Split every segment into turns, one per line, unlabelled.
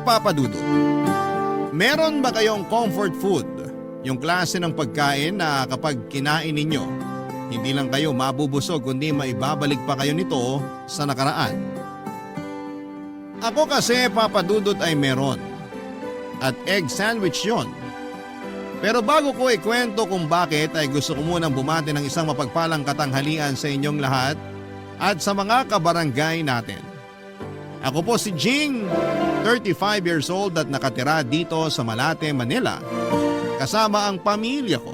Papa Dudut, meron ba kayong comfort food? Yung klase ng pagkain na kapag kinain ninyo, hindi lang kayo mabubusog kundi maibabalik pa kayo nito sa nakaraan. Ako kasi, Papa Dudut, ay meron. At egg sandwich yon. Pero bago ko ikwento kung bakit ay gusto ko munang bumati ng isang mapagpalang katanghalian sa inyong lahat at sa mga kabarangay natin. Ako po si Jing, 35 years old at nakatira dito sa Malate, Manila, kasama ang pamilya ko.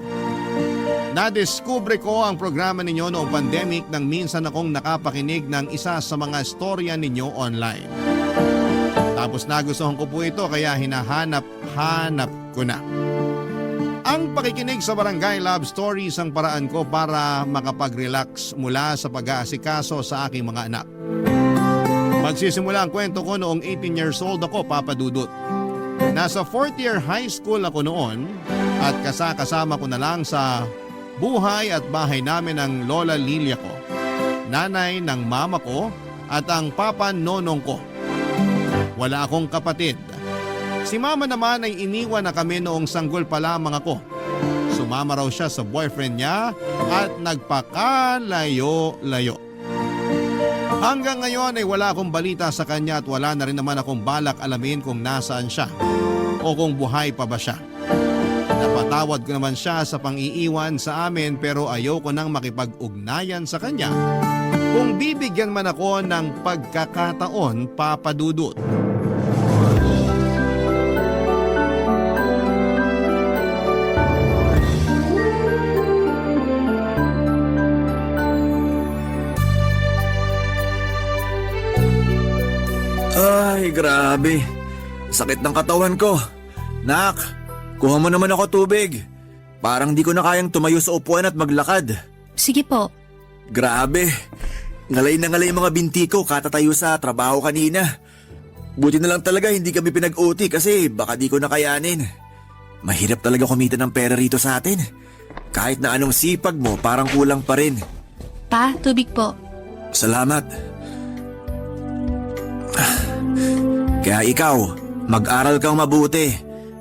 Nadiskubre ko ang programa ninyo noong pandemic nang minsan akong nakapakinig ng isa sa mga storya ninyo online. Tapos nagustuhan ko po ito kaya hinahanap-hanap ko na. Ang pakikinig sa Barangay Love Stories ang paraan ko para makapag-relax mula sa pag-aasikaso sa aking mga anak. Magsisimula ang kwento ko noong 18 years old ako, Papa Dudut. Nasa 4th year high school ako noon at kasama ko na lang sa buhay at bahay namin ng Lola Lilia ko, nanay ng mama ko at ang papa nonong ko. Wala akong kapatid. Si mama naman ay iniwan na kami noong sanggol pa lamang ako. Sumama raw siya sa boyfriend niya at nagpakalayo-layo. Hanggang ngayon ay wala akong balita sa kanya at wala na rin naman akong balak alamin kung nasaan siya o kung buhay pa ba siya. Napatawad ko naman siya sa pang-iiwan sa amin pero ayoko nang makipag-ugnayan sa kanya kung bibigyan man ako ng pagkakataon, Papa Dudut.
Ay, grabe. Sakit ng katawan ko. Nak, kuha mo naman ako tubig. Parang di ko na kayang tumayo sa upuan at maglakad.
Sige po.
Grabe. Ngalay na ngalay mga binti ko katatayo sa trabaho kanina. Buti na lang talaga hindi kami pinag-OT kasi baka di ko na kayanin. Mahirap talaga kumita ng pera rito sa atin. Kahit na anong sipag mo, parang kulang pa rin.
Pa, tubig po.
Salamat. Kaya ikaw, mag-aral kang mabuti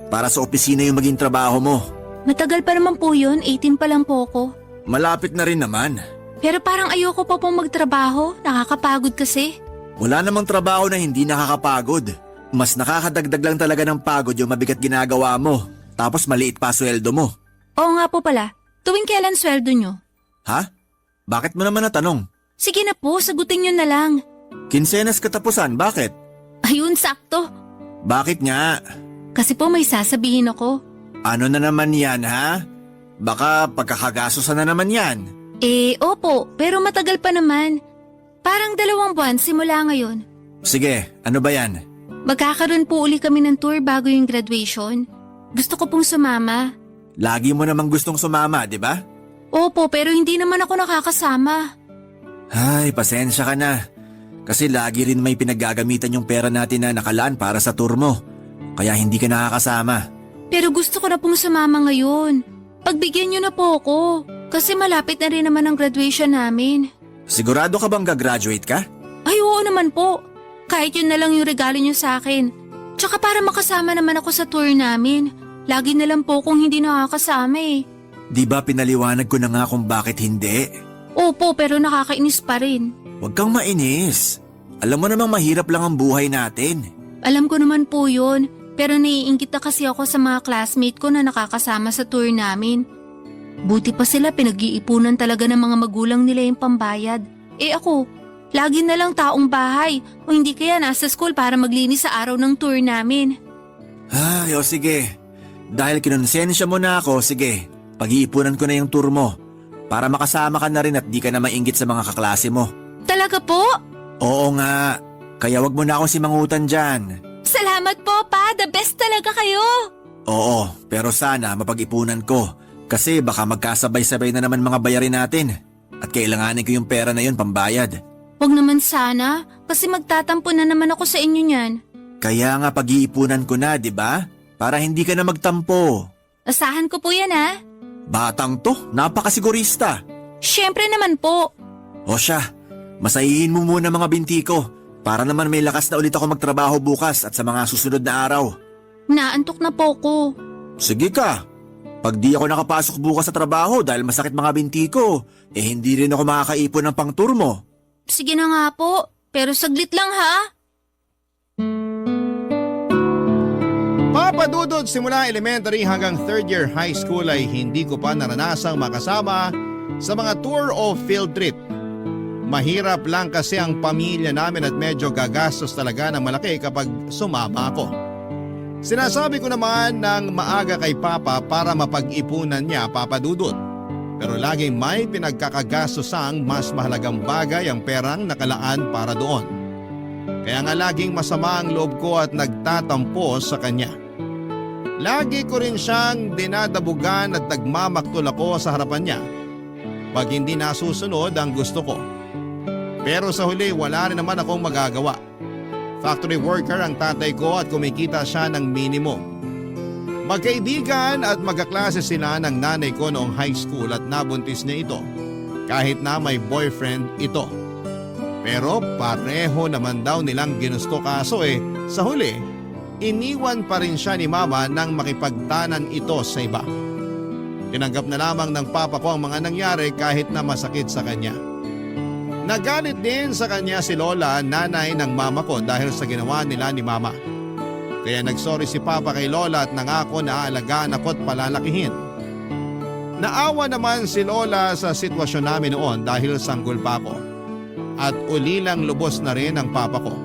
para sa opisina yung maging trabaho mo.
Matagal pa naman po yun, 18 pa lang po ako.
Malapit na rin naman.
Pero parang ayoko pa pong magtrabaho, nakakapagod kasi.
Wala namang trabaho na hindi nakakapagod. Mas nakakadagdag lang talaga ng pagod yung mabigat ginagawa mo. Tapos maliit pa sweldo mo.
Oo nga po pala, tuwing kailan sweldo nyo?
Ha? Bakit mo naman natanong?
Sige na po, sagutin nyo na lang.
Kinsenas katapusan, bakit?
Ayun, sakto.
Bakit nga?
Kasi po may sasabihin ako.
Ano na naman yan, ha? Baka pagkakagastosan na naman yan.
Opo, pero matagal pa naman. Parang 2 buwan simula ngayon.
Sige, ano ba yan?
Magkakaroon po uli kami ng tour bago yung graduation. Gusto ko pong sumama.
Lagi mo namang gustong sumama, di ba?
Opo, pero hindi naman ako nakakasama.
Ay, pasensya ka na. Kasi lagi rin may pinaggagamitan yung pera natin na nakalaan para sa tour mo. Kaya hindi ka nakakasama.
Pero gusto ko na pong sumama ngayon. Pagbigyan niyo na po ako. Kasi malapit na rin naman ang graduation namin.
Sigurado ka bang gagraduate ka?
Ay, oo naman po. Kahit yun na lang yung regalo niyo sa akin. Tsaka para makasama naman ako sa tour namin. Lagi na lang po kung hindi nakakasama eh.
Di ba pinaliwanag ko na nga kung bakit hindi?
Opo, pero nakakainis pa rin.
Huwag kang mainis. Alam mo namang mahirap lang ang buhay natin.
Alam ko naman po yun, pero naiingit na kasi ako sa mga classmate ko na nakakasama sa tour namin. Buti pa sila pinag-iipunan talaga ng mga magulang nila yung pambayad. Ako, lagi na lang taong bahay o hindi kaya nasa school para maglinis sa araw ng tour namin.
Ay, o sige. Dahil kinonsensya mo na ako, sige. Pag-iipunan ko na yung tour mo. Para makasama ka na rin at di ka na mainggit sa mga kaklase mo.
Talaga po?
Oo nga. Kaya wag mo na akong simangutan dyan.
Salamat po, Pa. The best talaga kayo.
Oo, pero sana mapag-ipunan ko. Kasi baka magkasabay-sabay na naman mga bayarin natin. At kailanganin ko yung pera na yun pambayad.
Wag naman sana, kasi magtatampo na naman ako sa inyo niyan.
Kaya nga pag-iipunan ko na, di ba? Para hindi ka na magtampo.
Asahan ko po yan, ha?
Batang to, napakasigurista.
Siyempre naman po.
O siya, masahihin mo muna mga binti ko. Para naman may lakas na ulit ako magtrabaho bukas at sa mga susunod na araw.
Naantok na po ko.
Sige ka. Pag di ako nakapasok bukas sa trabaho dahil masakit mga binti ko, hindi rin ako makakaipon ng pang-tour mo.
Sige na nga po, pero saglit lang ha.
Papa Dudut, simula elementary hanggang third year high school ay hindi ko pa naranasang makasama sa mga tour o field trip. Mahirap lang kasi ang pamilya namin at medyo gagastos talaga ng malaki kapag sumama ako. Sinasabi ko naman ng maaga kay Papa para mapag-ipunan niya, Papa Dudut. Pero laging may pinagkakagasosang mas mahalagang bagay ang perang nakalaan para doon. Kaya nga laging masama ang loob ko at nagtatampo sa kanya. Lagi ko rin siyang dinadabugan at nagmamaktol ako sa harapan niya pag hindi nasusunod ang gusto ko. Pero sa huli wala rin naman akong magagawa. Factory worker ang tatay ko at kumikita siya ng minimum. Magkaibigan at magkaklase sila ng nanay ko noong high school at nabuntis niya ito kahit na may boyfriend ito. Pero pareho naman daw nilang ginusto kaso sa huli, iniwan pa rin siya ni Mama nang makipagtanan ito sa iba. Tinanggap na lamang ng Papa ko ang mga nangyari kahit na masakit sa kanya. Nagalit din sa kanya si Lola, nanay ng Mama ko dahil sa ginawa nila ni Mama. Kaya nagsorry si Papa kay Lola at nangako na aalagaan ako at palalakihin. Naawa naman si Lola sa sitwasyon namin noon dahil sanggol pa ako. At ulilang lubos na rin ang Papa ko.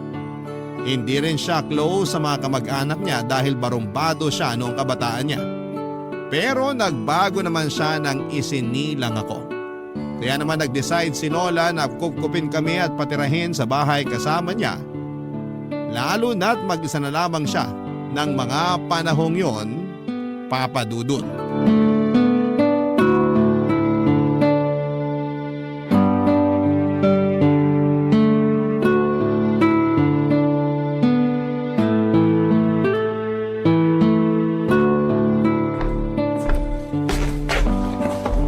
Hindi rin siya close sa mga kamag-anak niya dahil barumbado siya noong kabataan niya. Pero nagbago naman siya nang isinilang ako. Kaya naman nag-decide si Lola na kukupin kami at patirahin sa bahay kasama niya. Lalo na't mag-isa na lamang siya ng mga panahong yon, Papa Dudut.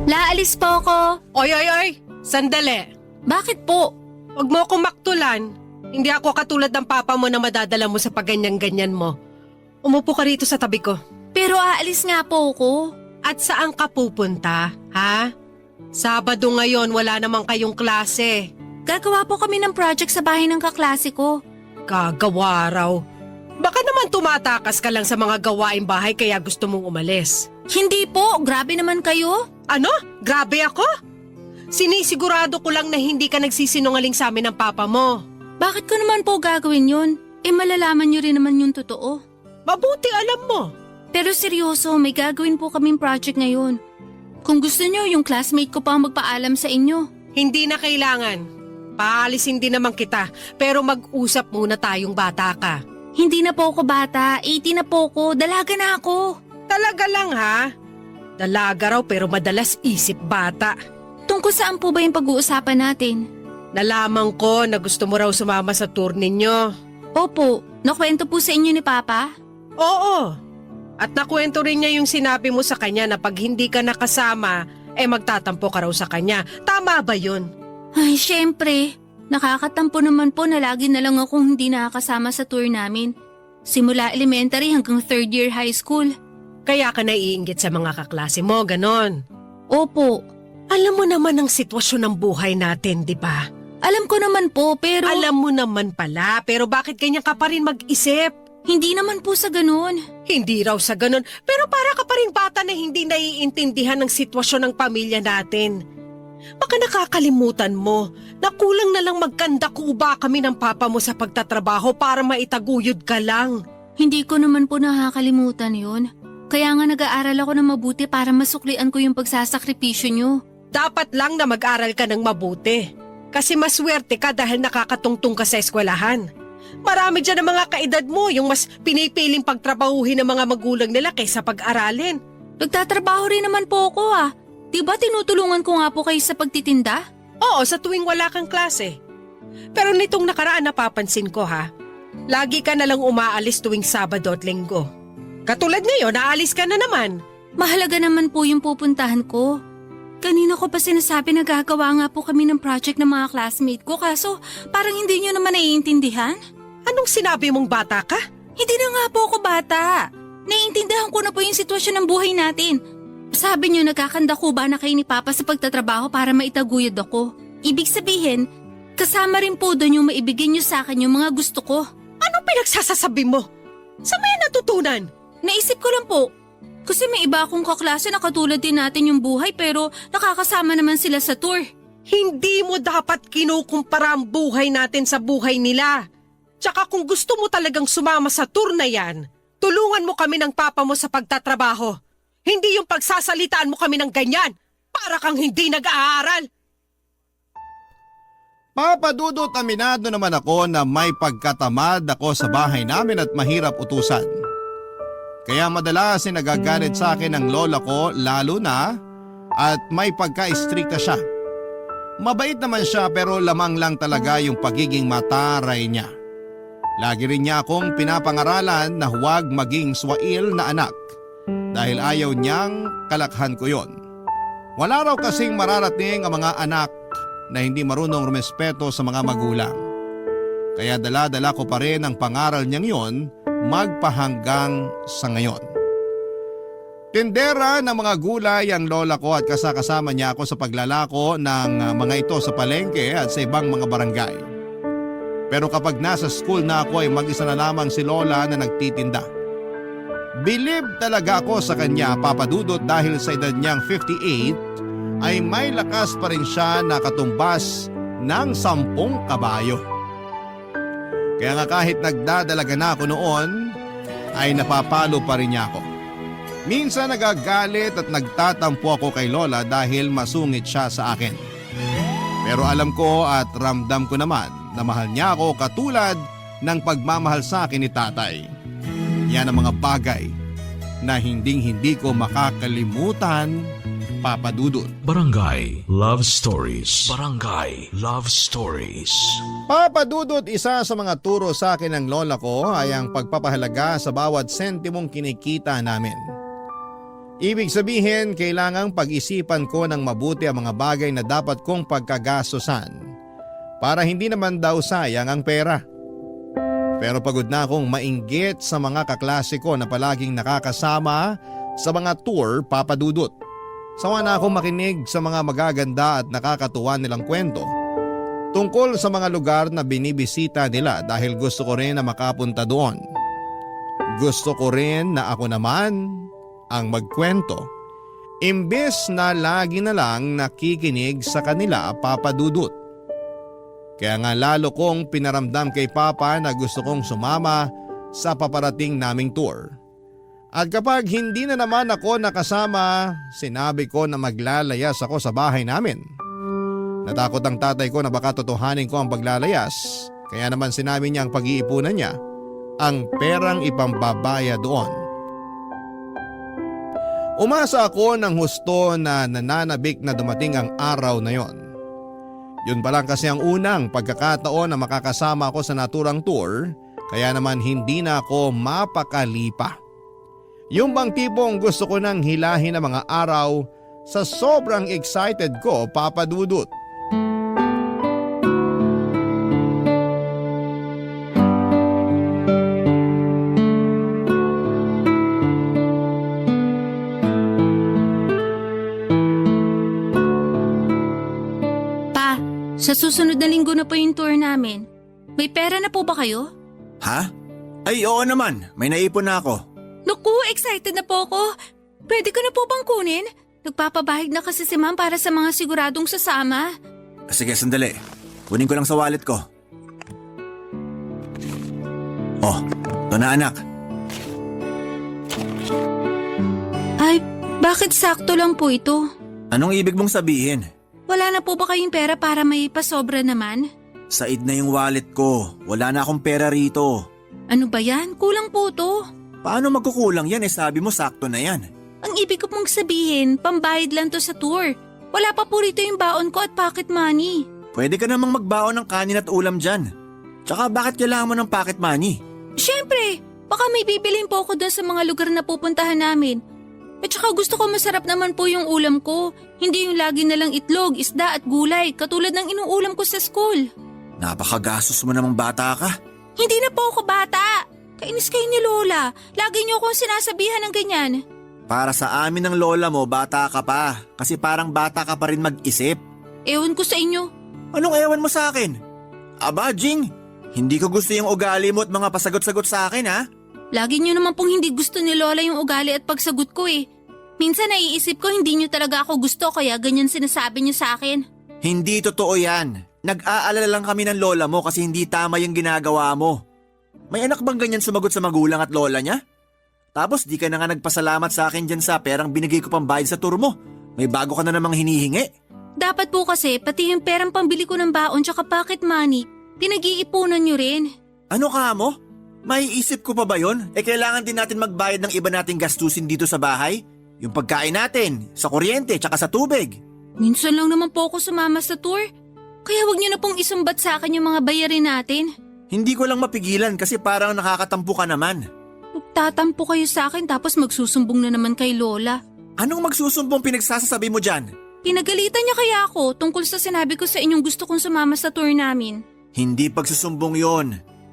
Laalis po ako.
Oy! Sandali!
Bakit po?
Huwag mo akong maktulan. Hindi ako katulad ng papa mo na madadala mo sa pagganyan-ganyan mo. Umupo ka rito sa tabi ko.
Pero aalis nga po ako.
At saan ka pupunta, ha? Sabado ngayon, wala namang kayong klase.
Gagawa po kami ng project sa bahay ng kaklase ko.
Gagawa raw. Baka naman tumatakas ka lang sa mga gawaing bahay kaya gusto mong umalis.
Hindi po, grabe naman kayo.
Ano? Grabe ako? Sinisigurado ko lang na hindi ka nagsisinungaling sa amin ng papa mo.
Bakit ko naman po gagawin yun? Malalaman niyo rin naman yung totoo.
Mabuti alam mo.
Pero seryoso, may gagawin po kaming project ngayon. Kung gusto niyo, yung classmate ko pa ang magpaalam sa inyo.
Hindi na kailangan. Paalisin din naman kita, pero mag-usap muna tayong bata ka.
Hindi na po ako bata, 18 na po ako, dalaga na ako.
Talaga lang ha? Dalaga raw pero madalas isip bata.
Tungkol saan po ba yung pag-uusapan natin?
Nalaman ko na gusto mo raw sumama sa tour ninyo.
Opo, nakwento po sa inyo ni Papa?
Oo. At nakwento rin niya yung sinabi mo sa kanya na pag hindi ka nakasama, magtatampo ka raw sa kanya. Tama ba yun?
Ay, syempre. Nakakatampo naman po na lagi na lang akong hindi nakakasama sa tour namin. Simula elementary hanggang third year high school.
Kaya ka naiinggit sa mga kaklase mo, ganon.
Opo.
Alam mo naman ang sitwasyon ng buhay natin, di ba?
Alam ko naman po, pero…
Alam mo naman pala, pero bakit ganyan ka pa rin mag-isip?
Hindi naman po sa ganun.
Hindi raw sa ganun, pero para ka pa rin bata na hindi naiintindihan ng sitwasyon ng pamilya natin. Baka nakakalimutan mo na kulang na lang magkanda-kuba kami ng papa mo sa pagtatrabaho para maitaguyod ka lang.
Hindi ko naman po nakakalimutan yun. Kaya nga nag-aaral ako ng mabuti para masuklian ko yung pagsasakripisyo nyo.
Dapat lang na mag-aral ka ng mabuti. Kasi maswerte ka dahil nakakatungtong ka sa eskwelahan. Marami dyan ang mga kaedad mo yung mas pinipiling pagtrabahuhin ng mga magulang nila kaysa pag-aralin.
Nagtatrabaho rin naman po ako ah. Diba tinutulungan ko nga po kayo sa pagtitinda?
Oo, sa tuwing wala kang klase. Pero nitong nakaraan napapansin ko ha, lagi ka nalang umaalis tuwing Sabado at Linggo. Katulad ngayon, naalis ka na naman.
Mahalaga naman po yung pupuntahan ko. Kanina ko pa sinasabi na gagawa nga po kami ng project ng mga classmate ko kaso parang hindi nyo naman naiintindihan.
Anong sinabi mong bata ka?
Hindi na nga po ako bata. Naiintindihan ko na po yung sitwasyon ng buhay natin. Sabi nyo nagkakanda ko ba na kayo ni Papa sa pagtatrabaho para maitaguyod ako. Ibig sabihin, kasama rin po doon yung maibigay nyo sa akin yung mga gusto ko.
Anong pinagsasasabi mo? Saan mo yan natutunan?
Naisip ko lang po. Kasi may iba akong kaklase na katulad din natin yung buhay pero nakakasama naman sila sa tour.
Hindi mo dapat kinukumpara ang buhay natin sa buhay nila. Tsaka kung gusto mo talagang sumama sa tour na yan, tulungan mo kami ng Papa mo sa pagtatrabaho. Hindi yung pagsasalitaan mo kami ng ganyan. Para kang hindi nag-aaral.
Papa Dudut, aminado naman ako na may pagkatamad ako sa bahay namin at mahirap utusan. Kaya madalas nagagalit sa akin ang lola ko lalo na at may pagka-istrikta siya. Mabait naman siya pero lamang lang talaga yung pagiging mataray niya. Lagi rin niya akong pinapangaralan na huwag maging swail na anak dahil ayaw niyang kalakhan ko yon. Wala raw kasing mararating ang mga anak na hindi marunong rumespeto sa mga magulang. Kaya dala-dala ko pa rin ang pangaral niyang yon magpahanggang sa ngayon. Tindera ng mga gulay ang lola ko at kasama niya ako sa paglalako ng mga ito sa palengke at sa ibang mga barangay. Pero kapag nasa school na ako ay mag-isa na lamang si lola na nagtitinda. Believe talaga ako sa kanya, Papa Dudut, dahil sa edad niyang 58 ay may lakas pa rin siya na katumbas ng 10 kabayo. Kaya nga kahit nagdadalaga na ako noon, ay napapalo pa rin niya ako. Minsan nagagalit at nagtatampo ako kay Lola dahil masungit siya sa akin. Pero alam ko at ramdam ko naman na mahal niya ako katulad ng pagmamahal sa akin ni Tatay. Yan ang mga bagay na hindi ko makakalimutan, Papa Dudut.
Barangay Love Stories. Barangay Love Stories.
Papa Dudut, isa sa mga turo sa akin ng lola ko ay ang pagpapahalaga sa bawat sentimong kinikita namin. Ibig sabihin, kailangang pag-isipan ko ng mabuti ang mga bagay na dapat kong pagkagastosan para hindi naman daw sayang ang pera. Pero pagod na akong mainggit sa mga kaklase ko na palaging nakakasama sa mga tour, Papa Dudut. Sawa na akong makinig sa mga magaganda at nakakatuwa nilang kwento tungkol sa mga lugar na binibisita nila dahil gusto ko rin na makapunta doon. Gusto ko rin na ako naman ang magkwento. Imbes na lagi na lang nakikinig sa kanila, Papa Dudut. Kaya nga lalo kong pinaramdam kay Papa na gusto kong sumama sa paparating naming tour. At kapag hindi na naman ako nakasama, sinabi ko na maglalayas ako sa bahay namin. Natakot ang tatay ko na baka totohanin ko ang paglalayas, kaya naman sinabi niya ang pag-iipunan niya ang perang ipambabaya doon. Umasa ako ng husto na nananabik na dumating ang araw na yon. Yun pa lang kasi ang unang pagkakataon na makakasama ako sa naturang tour, kaya naman hindi na ako mapakali pa. Yung bang tipong gusto ko nang hilahin ang mga araw sa sobrang excited ko, Papa Dudut.
Pa, sa susunod na linggo na po yung tour namin. May pera na po ba kayo?
Ha? Ay oo naman, may naipon na ako.
Naku, excited na po ako. Pwede ko na po bang kunin? Nagpapabahig na kasi si Ma'am para sa mga siguradong sasama.
Sige, sandali. Kunin ko lang sa wallet ko. Oh, ito na anak.
Ay, bakit sakto lang po ito?
Anong ibig mong sabihin?
Wala na po ba kayong pera para may pasobra naman?
Said na yung wallet ko. Wala na akong pera rito.
Ano ba yan? Kulang po to.
Paano magkukulang yan? Sabi mo sakto na yan.
Ang ibig ko pong sabihin, pambayad lang to sa tour. Wala pa po rito yung baon ko at pocket money.
Pwede ka namang magbaon ng kanin at ulam dyan. Tsaka bakit kailangan mo ng pocket money?
Siyempre, baka may bibilin po ako doon sa mga lugar na pupuntahan namin. At saka gusto ko masarap naman po yung ulam ko. Hindi yung lagi nalang itlog, isda at gulay katulad ng inuulam ko sa school.
Napakagastos mo namang bata ka.
Hindi na po ako bata. Kainis kayo ni Lola. Lagi niyo akong sinasabihan ng ganyan.
Para sa amin ng lola mo, bata ka pa. Kasi parang bata ka pa rin mag-isip.
Ewan ko sa inyo.
Anong ewan mo sa akin? Aba, Jing, hindi ko gusto yung ugali mo at mga pasagot-sagot sa akin, ha?
Lagi niyo naman pong hindi gusto ni Lola yung ugali at pagsagot ko eh. Minsan naiisip ko hindi niyo talaga ako gusto kaya ganyan sinasabi niyo sa akin.
Hindi totoo yan. Nag-aalala lang kami ng lola mo kasi hindi tama yung ginagawa mo. May anak bang ganyan sumagot sa magulang at lola niya? Tapos di ka na nga nagpasalamat sa akin dyan sa perang binigay ko pang bayad sa tour mo. May bago ka na namang hinihingi.
Dapat po kasi pati yung perang pambili ko ng baon tsaka pocket money, pinag-iipunan niyo rin.
Ano ka mo? Maiisip ko pa ba yon? Kailangan din natin magbayad ng iba nating gastusin dito sa bahay. Yung pagkain natin, sa kuryente tsaka sa tubig.
Minsan lang naman po ako sumama sa tour. Kaya wag niyo na pong isumbat sa akin yung mga bayarin natin.
Hindi ko lang mapigilan kasi parang nakakatampo ka naman.
Magtatampo kayo sa akin tapos magsusumbong na naman kay Lola.
Anong magsusumbong pinagsasasabi mo dyan?
Pinagalitan niya kaya ako tungkol sa sinabi ko sa inyong gusto kong sumama sa tour namin.
Hindi pagsusumbong yon.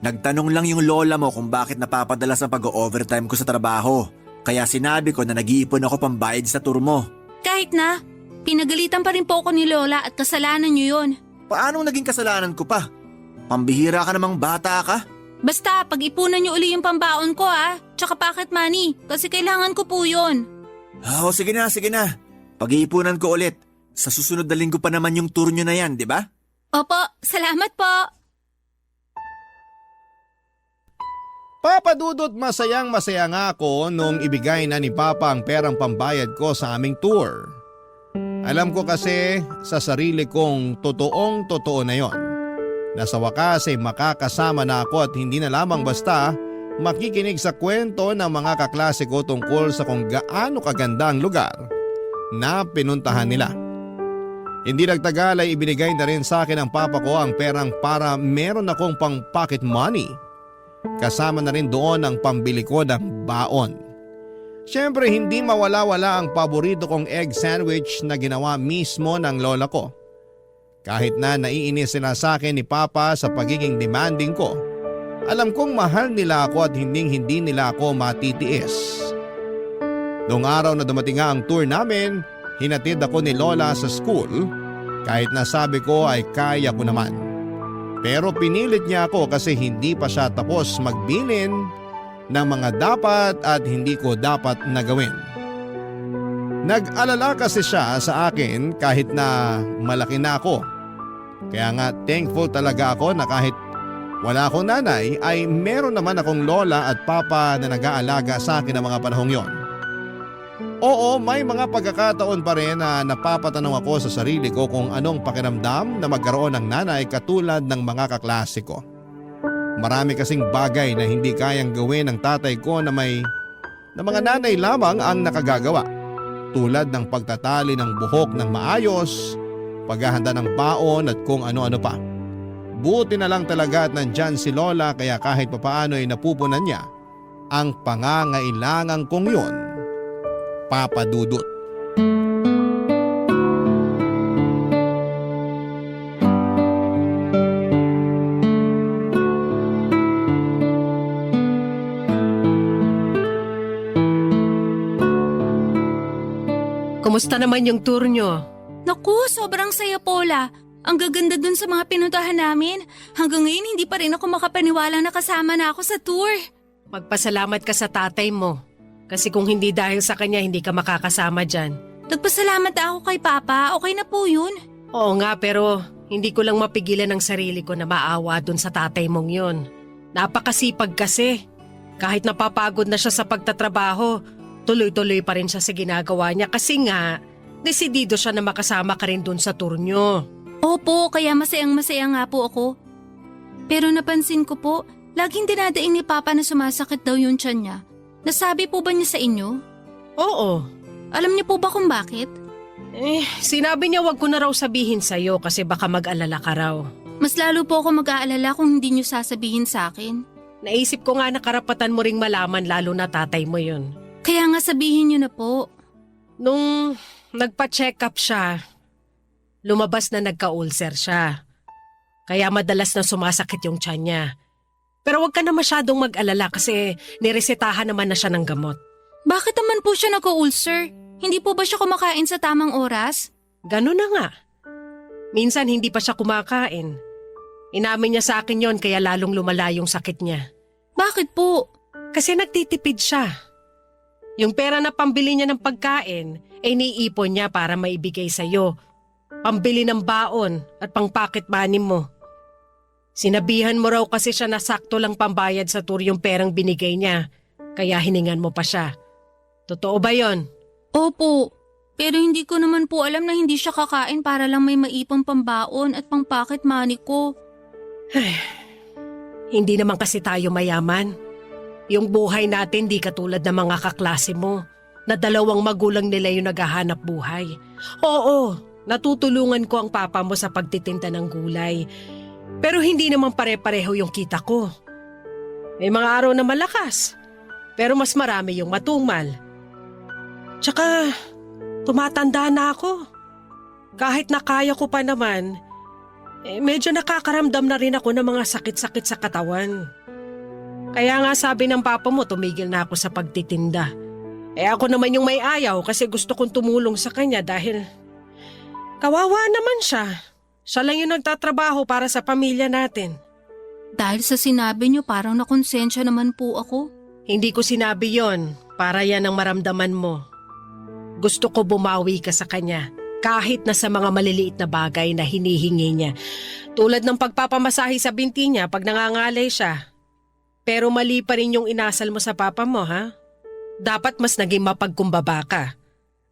Nagtanong lang yung lola mo kung bakit napapadalas ang pag-overtime ko sa trabaho. Kaya sinabi ko na nag-iipon ako pambayad sa tour mo.
Kahit na, pinagalitan pa rin po ako ni Lola at kasalanan niyo yon.
Paanong naging kasalanan ko pa? Pambihira ka namang bata ka?
Basta, pag-ipunan niyo uli yung pambaon ko tsaka pocket money kasi kailangan ko po yon.
Oh, sige na. Pag-iipunan ko ulit. Sa susunod na linggo pa naman yung tour nyo na yan, di ba?
Opo, salamat po.
Papadudot masayang-masaya nga ako nung ibigay na ni Papa ang perang pambayad ko sa aming tour. Alam ko kasi sa sarili kong totoong-totoo na yon. Na sa wakas ay makakasama na ako at hindi na lamang basta makikinig sa kwento ng mga kaklase ko tungkol sa kung gaano kaganda ang lugar na pinuntahan nila. Hindi nagtagal ay ibinigay na rin sa akin ng papa ko ang perang para meron akong pang pocket money. Kasama na rin doon ang pambili ko ng baon. Siyempre hindi mawala-wala ang paborito kong egg sandwich na ginawa mismo ng lola ko. Kahit na naiinis sila sa akin ni Papa sa pagiging demanding ko, alam kong mahal nila ako at hindi nila ako matitiis. Noong araw na dumating nga ang tour namin, hinatid ako ni Lola sa school kahit na sabi ko ay kaya ko naman. Pero pinilit niya ako kasi hindi pa siya tapos magbilin ng mga dapat at hindi ko dapat na gawin. Nag-alala kasi siya sa akin kahit na malaki na ako. Kaya nga thankful talaga ako na kahit wala akong nanay ay meron naman akong lola at papa na nag-aalaga sa akin ng mga panahong yon. Oo, may mga pagkakataon pa rin na napapatanong ako sa sarili ko kung anong pakiramdam na magkaroon ng nanay katulad ng mga kaklase ko. Marami kasing bagay na hindi kayang gawin ng tatay ko na mga nanay lamang ang nakagagawa. Tulad ng pagtatali ng buhok ng maayos, paghahanda ng baon at kung ano-ano pa. Buti na lang talaga at nandyan si Lola kaya kahit papaano ay napupunan niya ang pangangailangan kong yun. Papa Dudut.
Kumusta naman yung tour nyo?
Naku, sobrang saya Paula. Ang gaganda dun sa mga pinuntahan namin. Hanggang ngayon hindi pa rin ako makapaniwala na kasama na ako sa tour.
Magpasalamat ka sa tatay mo. Kasi kung hindi dahil sa kanya, hindi ka makakasama dyan.
Nagpasalamat ako kay Papa. Okay na po yun.
Oo nga, pero hindi ko lang mapigilan ang sarili ko na maawa dun sa tatay mong yun. Napakasipag kasi. Kahit napapagod na siya sa pagtatrabaho, tuloy-tuloy pa rin siya sa ginagawa niya kasi nga, desidido siya na makasama ka rin dun sa tour nyo.
Opo, kaya masayang-masaya nga po ako. Pero napansin ko po, laging dinadaing ni Papa na sumasakit daw yung tiyan niya. Nasabi po ba niya sa inyo?
Oo.
Alam niyo po ba kung bakit?
Sinabi niya wag ko na raw sabihin sa'yo kasi baka mag-alala ka raw.
Mas lalo po ako mag-aalala kung hindi niyo sasabihin sa akin.
Naisip ko nga na karapatan mo ring malaman lalo na tatay mo yun.
Kaya nga sabihin niyo na po.
Nung nagpa-check up siya, lumabas na nagka-ulcer siya. Kaya madalas na sumasakit yung tiyan niya. Pero wag ka na masyadong mag-alala kasi niresetahan naman na siya ng gamot.
Bakit naman po siya nag-ulcer? Hindi po ba siya kumakain sa tamang oras?
Ganun na nga. Minsan hindi pa siya kumakain. Inamin niya sa akin yon kaya lalong lumala yung sakit niya.
Bakit po?
Kasi nagtitipid siya. Yung pera na pambili niya ng pagkain ay niipon niya para maibigay sa'yo. Pambili ng baon at pang pocket money mo. Sinabihan mo raw kasi siya na sakto lang pambayad sa tour yung perang binigay niya. Kaya hiningan mo pa siya. Totoo ba yon?
Opo. Pero hindi ko naman po alam na hindi siya kakain para lang may maipang pambaon at pang pocket money ko.
Hindi naman kasi tayo mayaman. Yung buhay natin di katulad ng mga kaklase mo na dalawang magulang nila yung naghahanap buhay. Oo, natutulungan ko ang papa mo sa pagtitinda ng gulay. Pero hindi naman pare-pareho yung kita ko. May mga araw na malakas, pero mas marami yung matumal. Tsaka, tumatanda na ako. Kahit na kaya ko pa naman, medyo nakakaramdam na rin ako ng mga sakit-sakit sa katawan. Kaya nga sabi ng papa mo, tumigil na ako sa pagtitinda. Ako naman yung may ayaw kasi gusto kong tumulong sa kanya dahil kawawa naman siya. Siya lang yung nagtatrabaho para sa pamilya natin.
Dahil sa sinabi niyo parang nakonsensya naman po ako.
Hindi ko sinabi yon para yan ang maramdaman mo. Gusto ko bumawi ka sa kanya kahit na sa mga maliliit na bagay na hinihingi niya. Tulad ng pagpapamasahe sa binti niya pag nangangalay siya. Pero mali pa rin yung inasal mo sa papa mo, ha? Dapat mas naging mapagkumbaba ka.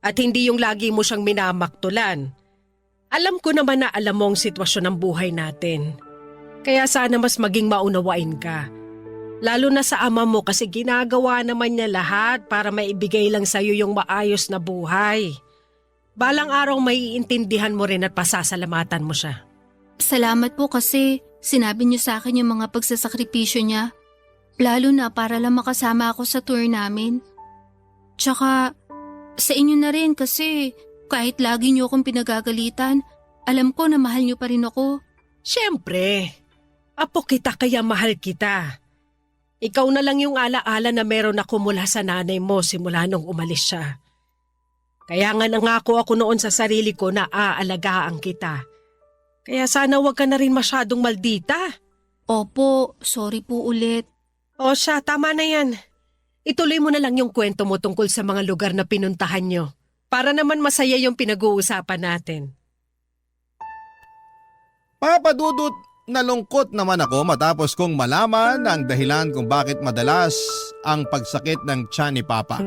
At hindi yung lagi mo siyang minamaktulan. Alam ko naman na alam mo ang sitwasyon ng buhay natin. Kaya sana mas maging maunawain ka. Lalo na sa ama mo kasi ginagawa naman niya lahat para maibigay lang sa'yo yung maayos na buhay. Balang araw may iintindihan mo rin at pasasalamatan mo siya.
Salamat po kasi sinabi niyo sa akin yung mga pagsasakripisyo niya. Lalo na para lang makasama ako sa tour namin. Tsaka sa inyo na rin kasi kahit lagi niyo akong pinagagalitan, alam ko na mahal niyo pa rin ako.
Siyempre, apo kita kaya mahal kita. Ikaw na lang yung alaala na meron ako mula sa nanay mo simula nung umalis siya. Kaya nga nangako ako noon sa sarili ko na aalagaan kita. Kaya sana wag ka na rin masyadong maldita.
Opo, sorry po ulit.
O siya, tama na yan. Ituloy mo na lang yung kwento mo tungkol sa mga lugar na pinuntahan nyo. Para naman masaya yung pinag-uusapan natin.
Papadudot, nalungkot naman ako matapos kong malaman ang dahilan kung bakit madalas ang pagsakit ng tiyan ni Papa.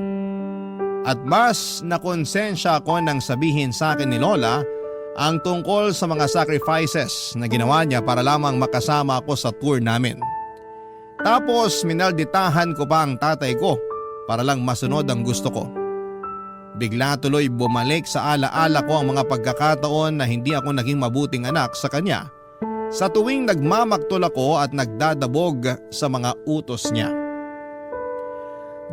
At mas nakonsensya ako nang sabihin sa akin ni Lola ang tungkol sa mga sacrifices na ginawa niya para lamang makasama ako sa tour namin. Tapos minalditahan ko pa ang tatay ko para lang masunod ang gusto ko. Bigla tuloy bumalik sa alaala ko ang mga pagkakataon na hindi ako naging mabuting anak sa kanya sa tuwing nagmamaktol ako at nagdadabog sa mga utos niya.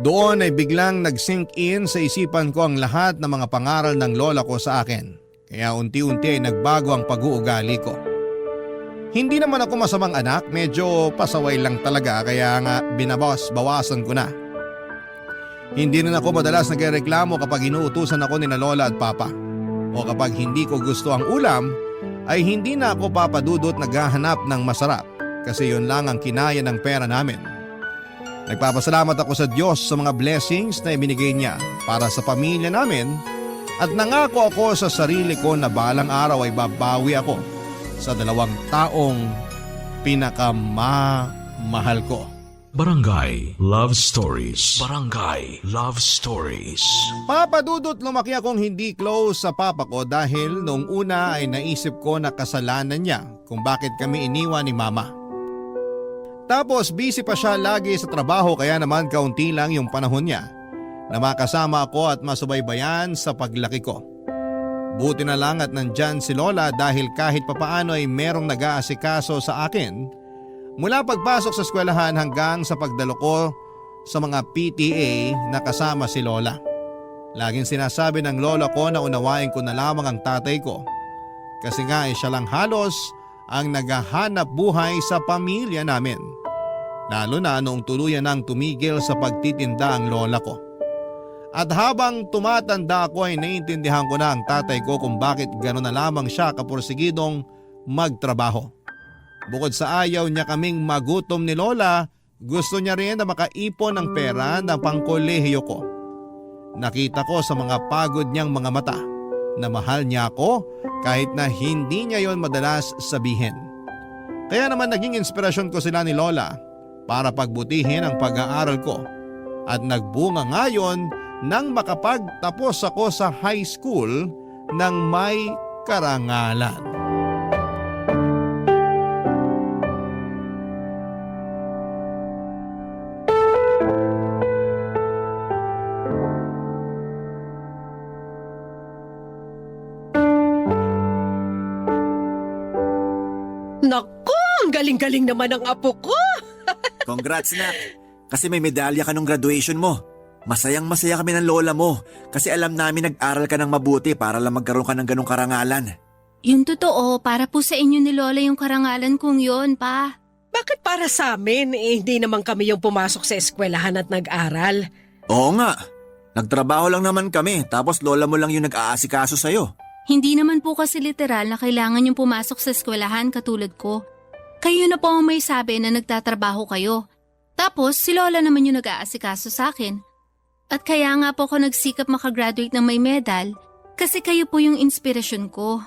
Doon ay biglang nag-sink in sa isipan ko ang lahat ng mga pangaral ng lola ko sa akin, kaya unti-unti ay nagbago ang pag-uugali ko. Hindi naman ako masamang anak, medyo pasaway lang talaga kaya nga binabawas-bawasan ko na. Hindi rin ako madalas nagreklamo kapag inuutusan ako ni na Lola at Papa. O kapag hindi ko gusto ang ulam, ay hindi na ako papadudot naghahanap ng masarap kasi yun lang ang kinaya ng pera namin. Nagpapasalamat ako sa Diyos sa mga blessings na ibinigay niya para sa pamilya namin at nangako ako sa sarili ko na balang araw ay babawi ako sa 2 taong pinakamamahal ko.
Barangay Love Stories. Barangay Love Stories.
Papadudot, lumaki akong hindi close sa papa ko dahil noong una ay naisip ko na kasalanan niya kung bakit kami iniwan ni mama. Tapos busy pa siya lagi sa trabaho kaya naman kaunti lang yung panahon niya na makasama ako at masubaybayan sa paglaki ko. Buti na lang at nandyan si Lola dahil kahit papaano ay merong nag-aasikaso sa akin mula pagpasok sa eskwelahan hanggang sa pagdalo ko sa mga PTA na kasama si Lola. Laging sinasabi ng lola ko na unawain ko na lamang ang tatay ko. Kasi nga siya lang halos ang naghahanap buhay sa pamilya namin. Lalo na noong tuluyan nang tumigil sa pagtitinda ang lola ko. At habang tumatanda ako ay naiintindihan ko na ang tatay ko kung bakit gano'n na lamang siya kapursigidong magtrabaho. Bukod sa ayaw niya kaming magutom ni lola, gusto niya rin na makaipon ng pera ng pangkolehiyo ko. Nakita ko sa mga pagod niyang mga mata na mahal niya ako kahit na hindi niya yon madalas sabihin. Kaya naman naging inspirasyon ko sila ni lola para pagbutihin ang pag-aaral ko at nagbunga ngayon nang makapagtapos ako sa high school ng may karangalan.
Naku, ang galing-galing naman ng apo ko.
Congrats, nak. Kasi may medalya ka nung graduation mo. Masayang-masaya kami ng lola mo kasi alam namin nag-aral ka ng mabuti para lang magkaroon ka ng ganong karangalan.
Yung totoo, para po sa inyo ni Lola yung karangalan kong yon, pa.
Bakit para sa amin? Hindi naman kami yung pumasok sa eskwelahan at nag-aral.
Oo nga. Nagtrabaho lang naman kami tapos lola mo lang yung nag-aasikaso sa'yo.
Hindi naman po kasi literal na kailangan yung pumasok sa eskwelahan katulad ko. Kayo na po ang may sabi na nagtatrabaho kayo. Tapos si Lola naman yung nag-aasikaso sa akin. At kaya nga po ako nagsikap makagraduate ng may medal kasi kayo po yung inspirasyon ko.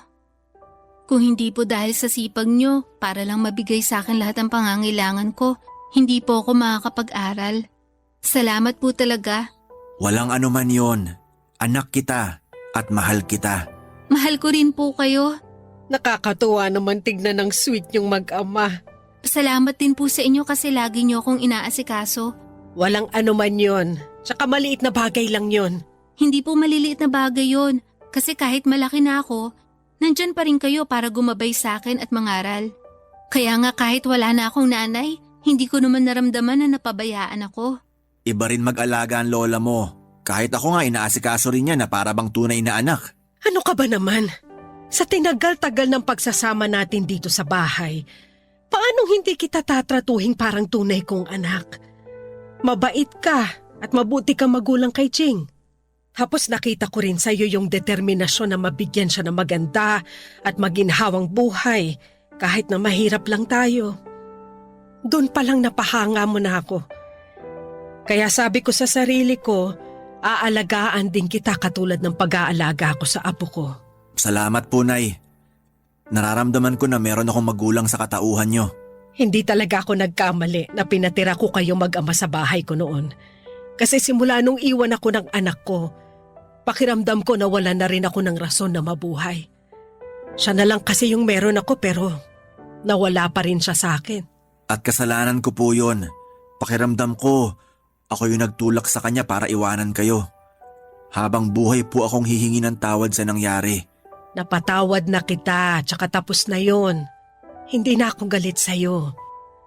Kung hindi po dahil sa sipag nyo para lang mabigay sa akin lahat ng pangangailangan ko, hindi po ako makakapag-aral. Salamat po talaga.
Walang anuman yon. Anak kita at mahal kita.
Mahal ko rin po kayo.
Nakakatuwa naman tignan ng sweet yung mag-ama.
Salamat din po sa inyo kasi lagi nyo akong inaasikaso.
Walang anuman yon. Tsaka maliit na bagay lang yon.
Hindi po maliliit na bagay yon kasi kahit malaki na ako, nandyan pa rin kayo para gumabay sa akin at mangaral. Kaya nga kahit wala na akong nanay, hindi ko naman naramdaman na napabayaan ako.
Iba rin mag-alaga ang lola mo. Kahit ako nga inaasikaso rin niya na para bang tunay na anak.
Ano ka ba naman? Sa tinagal-tagal ng pagsasama natin dito sa bahay, paanong hindi kita tatratuhin parang tunay kong anak? Mabait ka at mabuti kang magulang kay Ching. Tapos nakita ko rin sa'yo yung determinasyon na mabigyan siya ng maganda at maginhawang buhay kahit na mahirap lang tayo. Doon pa lang napahanga mo na ako. Kaya sabi ko sa sarili ko, aalagaan din kita katulad ng pag-aalaga ko sa apo ko.
Salamat po, Nay. Nararamdaman ko na meron akong magulang sa katauhan nyo.
Hindi talaga ako nagkamali na pinatira ko kayo mag-ama sa bahay ko noon. Kasi simula nung iwan ako ng anak ko, pakiramdam ko na wala na rin ako ng rason na mabuhay. Siya na lang kasi yung meron ako pero nawala pa rin siya sa akin.
At kasalanan ko po yun. Pakiramdam ko, ako yung nagtulak sa kanya para iwanan kayo. Habang buhay po akong hihingi ng tawad sa nangyari.
Napatawad na kita, tsaka tapos na yon. Hindi na ako galit sa'yo.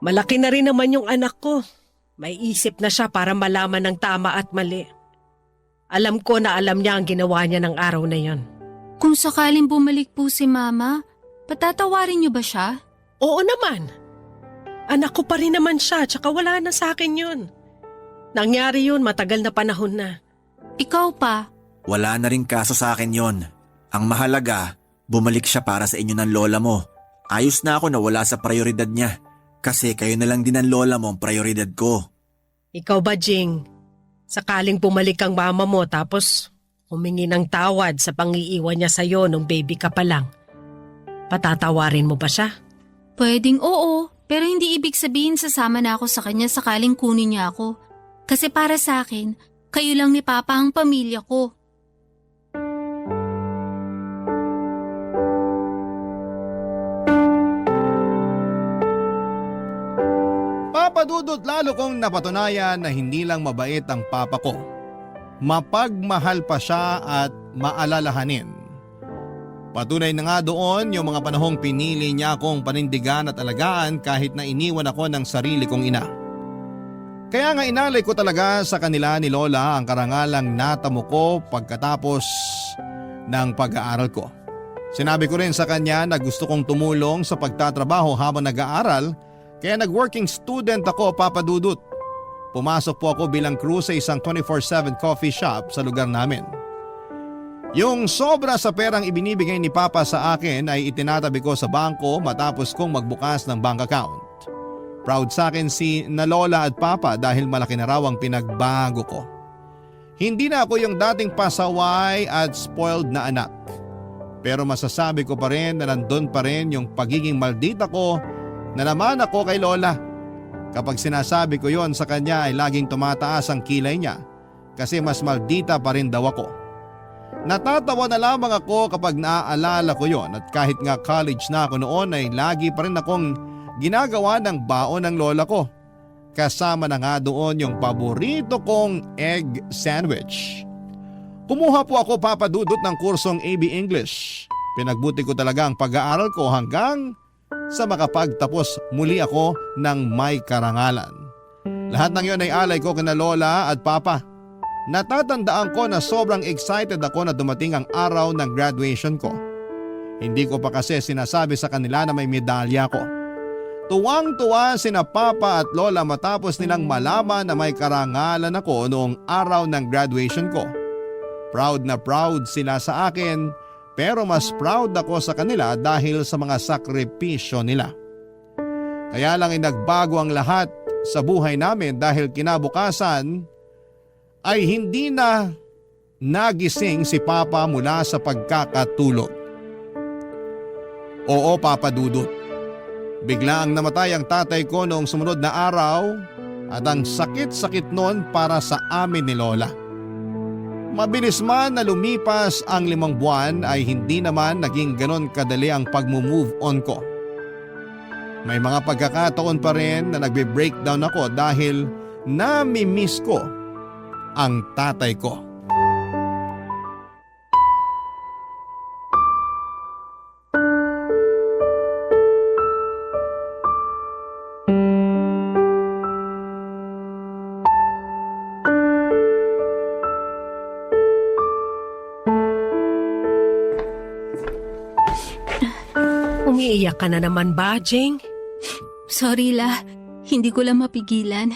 Malaki na rin naman yung anak ko. May isip na siya para malaman ng tama at mali. Alam ko na alam niya ang ginawa niya ng araw na yon.
Kung sakaling bumalik po si Mama, patatawarin niyo ba siya?
Oo naman. Anak ko pa rin naman siya, tsaka wala na sa akin yun. Nangyari yun, matagal na panahon na.
Ikaw pa?
Wala na rin kaso sa akin yon. Ang mahalaga, bumalik siya para sa inyo ng lola mo. Ayos na ako na wala sa prioridad niya. Kasi kayo na lang din ang lola mo ang prioridad ko.
Ikaw ba, Jing? Sakaling bumalik ang mama mo tapos humingi ng tawad sa pangiiwan niya sa'yo nung baby ka pa lang. Patatawarin mo ba siya?
Pwedeng oo, pero hindi ibig sabihin sasama na ako sa kanya sakaling kunin niya ako. Kasi para sa akin, kayo lang ni Papa ang pamilya ko.
Papadudot lalo kong napatunayan na hindi lang mabait ang papa ko. Mapagmahal pa siya at maalalahanin. Patunay na nga doon yung mga panahong pinili niya akong panindigan at alagaan kahit na iniwan ako ng sarili kong ina. Kaya nga inalay ko talaga sa kanila ni Lola ang karangalang natamo ko pagkatapos ng pag-aaral ko. Sinabi ko rin sa kanya na gusto kong tumulong sa pagtatrabaho habang nag-aaral kaya nag-working student ako, Papa Dudut. Pumasok po ako bilang crew sa isang 24/7 coffee shop sa lugar namin. Yung sobra sa perang ibinibigay ni Papa sa akin ay itinatabi ko sa bangko matapos kong magbukas ng bank account. Proud sa akin si na Lola at Papa dahil malaki na raw ang pinagbago ko. Hindi na ako yung dating pasaway at spoiled na anak. Pero masasabi ko pa rin na nandun pa rin yung pagiging maldita ko na naman ako kay Lola. Kapag sinasabi ko yon sa kanya ay laging tumataas ang kilay niya kasi mas maldita pa rin daw ako. Natatawa na lamang ako kapag naaalala ko yon at kahit nga college na ako noon ay lagi pa rin akong ginagawa ng baon ng lola ko. Kasama na nga doon yung paborito kong egg sandwich. Kumuha po ako, Papa Dudut, ng kursong AB English. Pinagbuti ko talaga ang pag-aaral ko hanggang sa makapagtapos muli ako ng may karangalan. Lahat ng yon ay alay ko kina Lola at Papa. Natatandaan ko na sobrang excited ako na dumating ang araw ng graduation ko. Hindi ko pa kasi sinasabi sa kanila na may medalya ko. Tuwang-tuwa sina Papa at Lola matapos nilang malaman na may karangalan ako noong araw ng graduation ko. Proud na proud sila sa akin pero mas proud ako sa kanila dahil sa mga sakripisyo nila. Kaya lang ay nagbago ang lahat sa buhay namin dahil kinabukasan ay hindi na nagising si Papa mula sa pagkakatulog. Oo, Papa Dudut. Bigla ang namatay ang tatay ko noong sumunod na araw at ang sakit-sakit noon para sa amin ni Lola. Mabilis man na lumipas ang 5 buwan ay hindi naman naging ganon kadali ang pag-move on ko. May mga pagkakataon pa rin na nagbe-breakdown ako dahil nami-miss ko ang tatay ko.
Umiiyak ka na naman ba, Jing?
Sorry La, hindi ko lang mapigilan.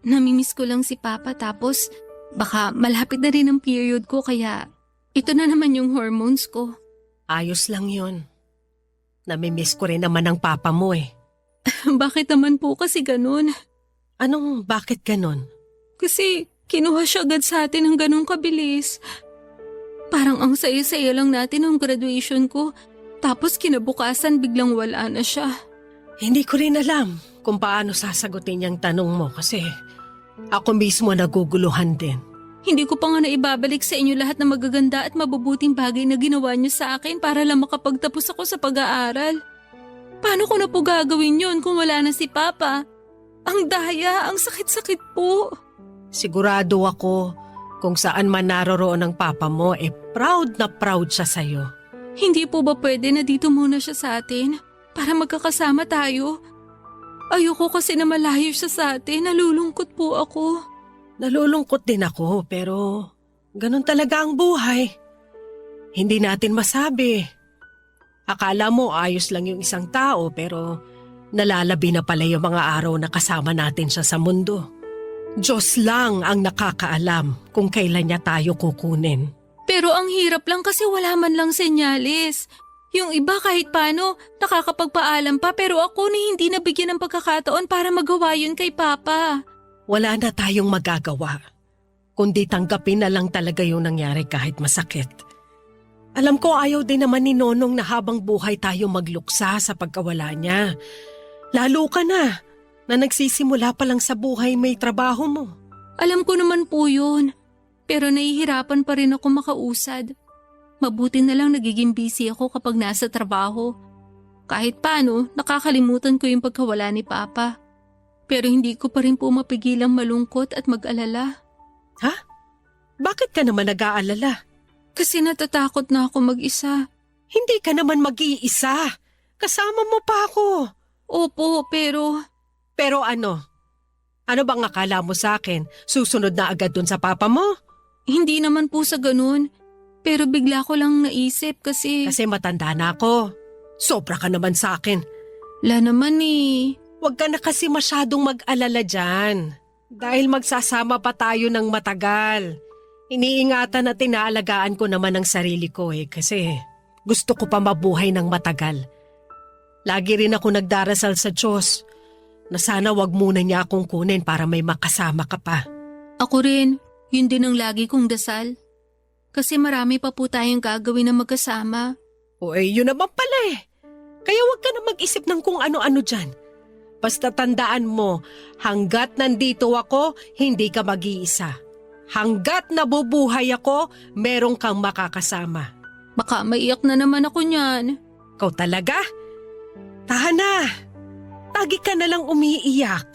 Namimiss ko lang si Papa tapos baka malapit na rin ang period ko kaya ito na naman yung hormones ko.
Ayos lang yon. Namimiss ko rin naman ang papa mo eh.
Bakit naman po kasi ganun?
Anong bakit ganon?
Kasi kinuha siya agad sa atin ng ganun kabilis. Parang ang saya-saya lang natin ng graduation ko. Tapos kinabukasan biglang wala na siya.
Hindi ko rin alam kung paano sasagutin yung tanong mo kasi ako mismo naguguluhan din.
Hindi ko pa nga naibabalik sa inyo lahat ng magaganda at mabubuting bagay na ginawa niyo sa akin para lang makapagtapos ako sa pag-aaral. Paano ko na po gagawin yun kung wala na si Papa? Ang daya, ang sakit-sakit po.
Sigurado ako kung saan man naroroon ang papa mo proud na proud siya sa'yo.
Hindi po ba pwede na dito muna siya sa atin para magkakasama tayo? Ayoko kasi na malayo siya sa atin, nalulungkot po ako.
Nalulungkot din ako pero ganun talaga ang buhay. Hindi natin masabi. Akala mo ayos lang yung isang tao pero nalalabi na pala yung mga araw na kasama natin siya sa mundo. Diyos lang ang nakakaalam kung kailan niya tayo kukunin.
Pero ang hirap lang kasi wala man lang senyalis. Yung iba kahit paano nakakapagpaalam pa pero ako ni hindi nabigyan ng pagkakataon para magawa yun kay Papa.
Wala na tayong magagawa. Kundi tanggapin na lang talaga yung nangyari kahit masakit. Alam ko ayaw din naman ni Nonong na habang buhay tayo magluksa sa pagkawala niya. Lalo ka na nagsisimula pa lang sa buhay may trabaho mo.
Alam ko naman po yun. Pero nahihirapan pa rin ako makausad. Mabuti na lang nagiging busy ako kapag nasa trabaho. Kahit paano, nakakalimutan ko yung pagkawala ni Papa. Pero hindi ko pa rin po mapigilang malungkot at mag-alala.
Ha? Bakit ka naman nag-aalala?
Kasi natatakot na ako mag-isa.
Hindi ka naman mag-iisa. Kasama mo pa ako.
Opo, pero...
Pero ano? Ano bang akala mo sa akin? Susunod na agad dun sa papa mo?
Hindi naman po sa ganun. Pero bigla ko lang naisip kasi...
Kasi matanda na ako. Sobra ka naman sa akin.
La naman eh.
Huwag ka na kasi masyadong mag-alala dyan. Dahil magsasama pa tayo ng matagal. Iniingatan at inaalagaan ko naman ang sarili ko kasi gusto ko pa mabuhay ng matagal. Lagi rin ako nagdarasal sa Diyos na sana wag muna niya akong kunin para may makasama ka pa.
Ako rin, yun din ang lagi kong dasal. Kasi marami pa po tayong gagawin na magkasama.
O yun naman pala Kaya wag ka na mag-isip ng kung ano-ano dyan. Basta tandaan mo, hanggat nandito ako, hindi ka mag-iisa. Hanggat nabubuhay ako, merong kang makakasama.
Baka maiyak na naman ako niyan.
Ikaw talaga? Tahan na. Lagi ka na lang umiiyak.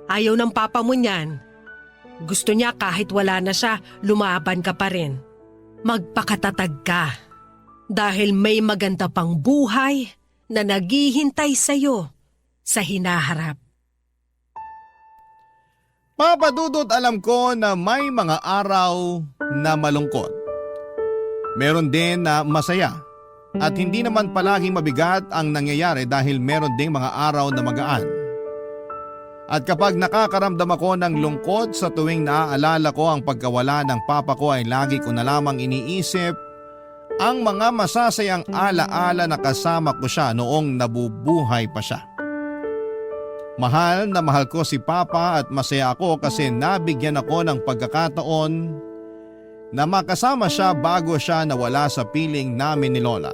Ayaw ng papa mo niyan. Gusto niya kahit wala na siya, lumaban ka pa rin. Magpakatatag ka. Dahil may maganda pang buhay na naghihintay sa'yo sa hinaharap.
Papa Dudut, alam ko na may mga araw na malungkot. Meron din na masaya. At hindi naman palaging mabigat ang nangyayari dahil meron ding mga araw na magaan. At kapag nakakaramdam ako ng lungkot sa tuwing naaalala ko ang pagkawala ng papa ko ay lagi ko na lamang iniisip ang mga masasayang alaala na kasama ko siya noong nabubuhay pa siya. Mahal na mahal ko si Papa at masaya ako kasi nabigyan ako ng pagkakataon na makasama siya bago siya nawala sa piling namin ni Lola.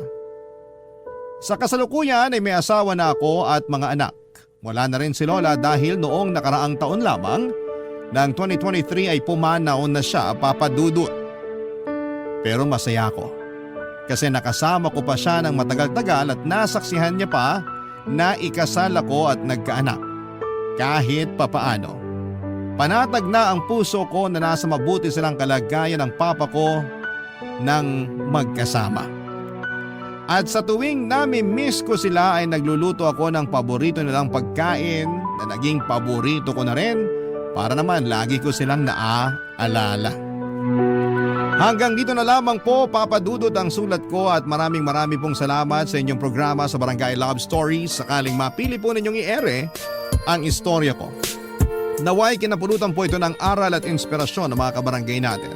Sa kasalukuyan ay may asawa na ako at mga anak. Wala na rin si Lola dahil noong nakaraang taon lamang ng 2023 ay pumanaon na siya, Papa Dudut. Pero masaya ako kasi nakasama ko pa siya ng matagal-tagal at nasaksihan niya pa na ikasal ako at nagkaanak. Kahit papaano. Panatag na ang puso ko na nasa mabuti silang kalagayan ng papa ko nang magkasama. At sa tuwing nami-miss ko sila ay nagluluto ako ng paborito nilang pagkain na naging paborito ko na rin para naman lagi ko silang naaalala. Hanggang dito na lamang po, Papa Dudut, ang sulat ko at maraming pong salamat sa inyong programa sa Barangay Love Stories. Sakaling mapili po ninyong i-ere ang istorya ko. Naway kinapulutan po ito ng aral at inspirasyon ng mga kabarangay natin.